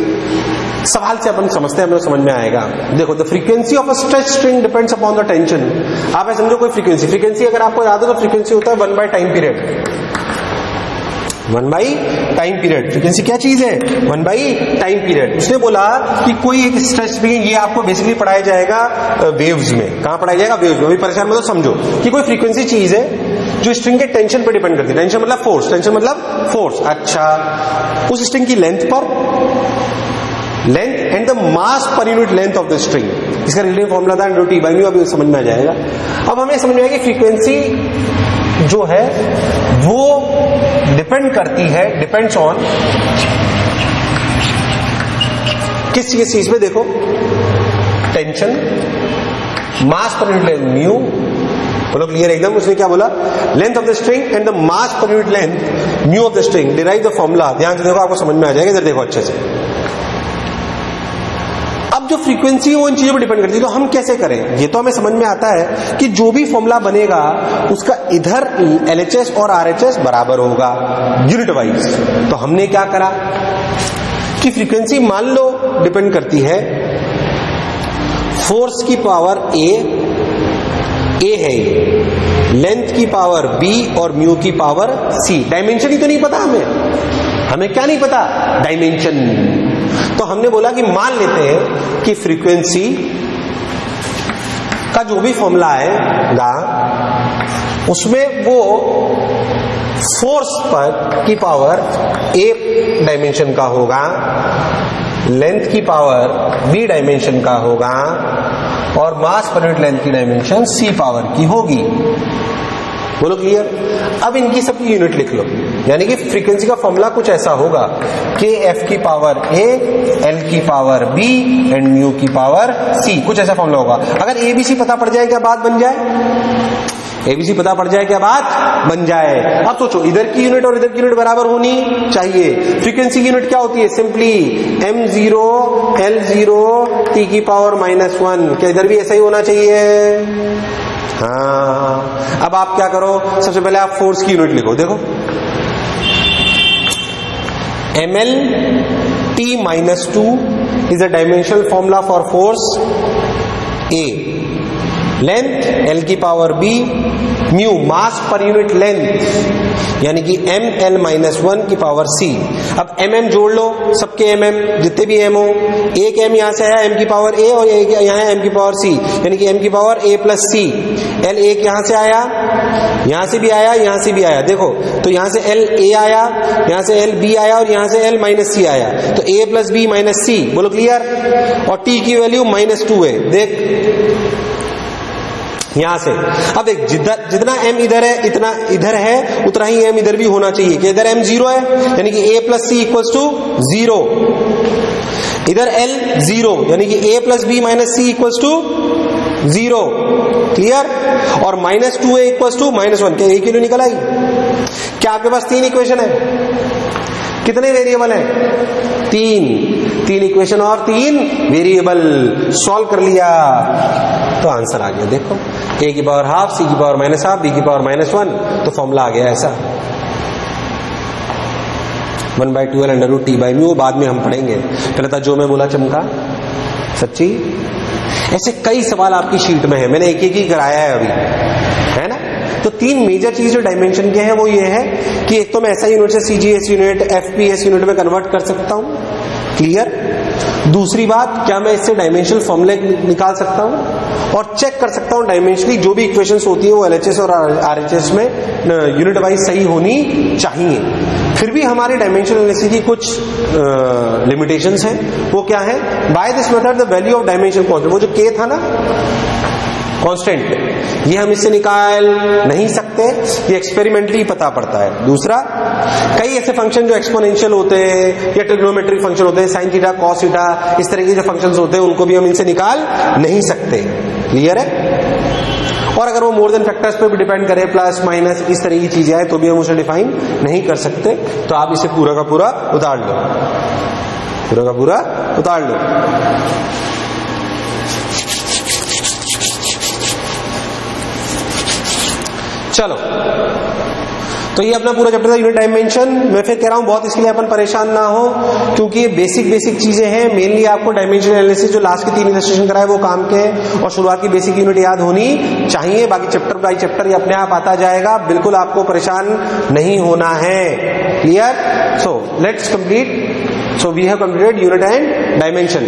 सवाल से अपन समझते हैं, हमें समझ में आएगा। देखो, the frequency of a stretch string depends upon the tension. आप ऐसे समझो कोई फ्रीक्वेंसी अगर आपको याद हो तो फ्रीक्वेंसी होता है 1 by time period. 1 by time period. Frequency क्या चीज है? 1 बाई टाइम पीरियड। उसने बोला कि कोई एक स्ट्रेच स्ट्रिंग, ये आपको बेसिकली पढ़ाया जाएगा वेव्स में। कहां पढ़ाया जाएगा? वेव्स में। अभी परेशान मतलब समझो कि कोई फ्रीक्वेंसी चीज है जो स्ट्रिंग के टेंशन पर डिपेंड करती है। टेंशन मतलब फोर्स, टेंशन मतलब फोर्स। अच्छा, उस स्ट्रिंग की length and the mass per unit length of the string, इसका रिलेटिव फॉर्मूला था टी बाई न्यू। अभी समझ में आ जाएगा। अब हमें समझ में आएगा कि फ्रीक्वेंसी जो है वो डिपेंड करती है, डिपेंड्स ऑन किस चीज पे? देखो, टेंशन, मास पर यूनिट लेंथ म्यू। बोलो क्लियर एकदम? उसने क्या बोला? Length of the string and the mass per unit length mu of the string. Derive the formula. ध्यान से देखो, आपको समझ में आ जाएगा। इधर देखो अच्छे से। अब जो फ्रीक्वेंसी वो इन चीजों पर डिपेंड करती है, तो हम कैसे करें? ये तो हमें समझ में आता है कि जो भी फॉर्मूला बनेगा उसका इधर LHS और RHS बराबर होगा यूनिट वाइज। तो हमने क्या करा कि फ्रीक्वेंसी मान लो डिपेंड करती है फोर्स की पावर ए है, लेंथ की पावर B और म्यू की पावर C। डायमेंशन ही तो नहीं पता हमें क्या नहीं पता? डायमेंशन। तो हमने बोला कि मान लेते हैं कि फ्रीक्वेंसी का जो भी फॉर्मूला आएगा उसमें वो फोर्स पर की पावर A डायमेंशन का होगा, लेंथ की पावर B डायमेंशन का होगा और मास पर यूनिट लेंथ की डायमेंशन C पावर की होगी। बोलो क्लियर? अब इनकी सबकी यूनिट लिख लो। यानी कि फ्रीक्वेंसी का फॉर्मूला कुछ ऐसा होगा कि F की पावर A, L की पावर B एंड म्यू की पावर C। कुछ ऐसा फॉर्मूला होगा। अगर ABC पता पड़ जाए क्या बात बन जाए? ABC पता पड़ जाए क्या बात बन जाए? अब सोचो, इधर की यूनिट और इधर की यूनिट बराबर होनी चाहिए। फ्रीक्वेंसी की यूनिट क्या होती है? सिंपली M0 L0 T की पावर -1। क्या इधर भी ऐसा ही होना चाहिए? हाँ। अब आप क्या करो, सबसे पहले आप फोर्स की यूनिट लिखो। देखो, ml T-2 is a dimensional formula for force A. Length L की पावर B, म्यू मास पर यूनिट लेंथ यानी कि ML-1 की पावर C। अब mm जोड़ लो, सबके mm जितने भी m हो। एक m यहां से आया m की पावर A और एक यहां है m की पावर C, यानी कि m की power A plus C। L एक यहां से आया, यहां से भी आया, यहां से भी आया। देखो, तो यहां से L A आया, यहां से L B आया और यहां से L माइनस C आया। तो A plus B minus C। बोलो क्लियर? और T की वैल्यू -2 है। देख, यहां से अब एक जितना m इधर है इतना इधर है उतना ही m इधर भी होना चाहिए कि इधर m 0 है यानी कि a plus C equals to 0, इधर l 0 यानी कि a plus B minus C equals to 0, clear. और -2a इक्वल्स टू -1, क्या एक ही निकल आई? क्या आपके पास 3 इक्वेशन है? कितने वेरिएबल है? 3 इक्वेशन और 3 वेरिएबल। सॉल्व कर लिया तो आंसर आ गया। देखो a की पावर हाफ, c की पावर -हाफ, b की पावर -1, तो फॉर्मूला आ गया ऐसा 1/2l√t/μ। वो बाद में हम पढ़ेंगे, पहले था जो मैं बोला चमका सच्ची। ऐसे कई सवाल आपकी शीट में है, मैंने एक एक ही कराया है अभी, है ना। तो 3 मेजर चीज जो डायमेंशन के हैं वो ये है कि एक तो मैं ऐसा यूनिट से सीजीएस यूनिट, एफपीएस यूनिट में कन्वर्ट कर सकता हूं, क्लियर। दूसरी बात, क्या मैं इससे डायमेंशनल फॉर्मूले निकाल सकता हूं और चेक कर सकता हूं डायमेंशनली जो भी इक्वेशंस होती है वो एलएचएस और आरएचएस में यूनिट वाइज सही होनी चाहिए। फिर भी हमारे डायमेंशनल एनालिसिस की कुछ लिमिटेशंस हैं। वो क्या है? By this method the value of dimension constant, वो जो k था ना कांस्टेंट, ये हम इससे निकाल नहीं सकते, ये एक्सपेरिमेंटली पता पड़ता है। दूसरा, कई ऐसे फंक्शन जो एक्सपोनेंशियल होते हैं या ट्रिग्नोमेट्रिक फंक्शन होते हैं, साइन थीटा, कॉस थीटा, इस तरह के जो फंक्शंस होते हैं उनको भी हम इनसे निकाल नहीं सकते, क्लियर है। और अगर वो मोर देन फैक्टर्स पे भी डिपेंड करे, प्लस माइनस इस तरह की चीजें आए, तो भी हम उसे डिफाइन नहीं कर सकते। तो आप इसे पूरा का पूरा उतार लो, पूरा का पूरा उतार लो। चलो, तो ये अपना पूरा चैप्टर था यूनिट डायमेंशन। मैं फिर कह रहा हूं बहुत इसके लिए अपन परेशान ना हो, क्योंकि ये बेसिक चीजें हैं। मेनली आपको डायमेंशन एनालिसिस जो लास्ट के 3 इलस्ट्रेशन कराए वो काम के हैं, और शुरुआत की बेसिक यूनिट याद होनी चाहिए। बाकी चैप्टर बाय चैप्टर ये अपने आप आता जाएगा, बिल्कुल आपको परेशान नहीं होना है, clear. So let's complete. So we have completed unit and dimension.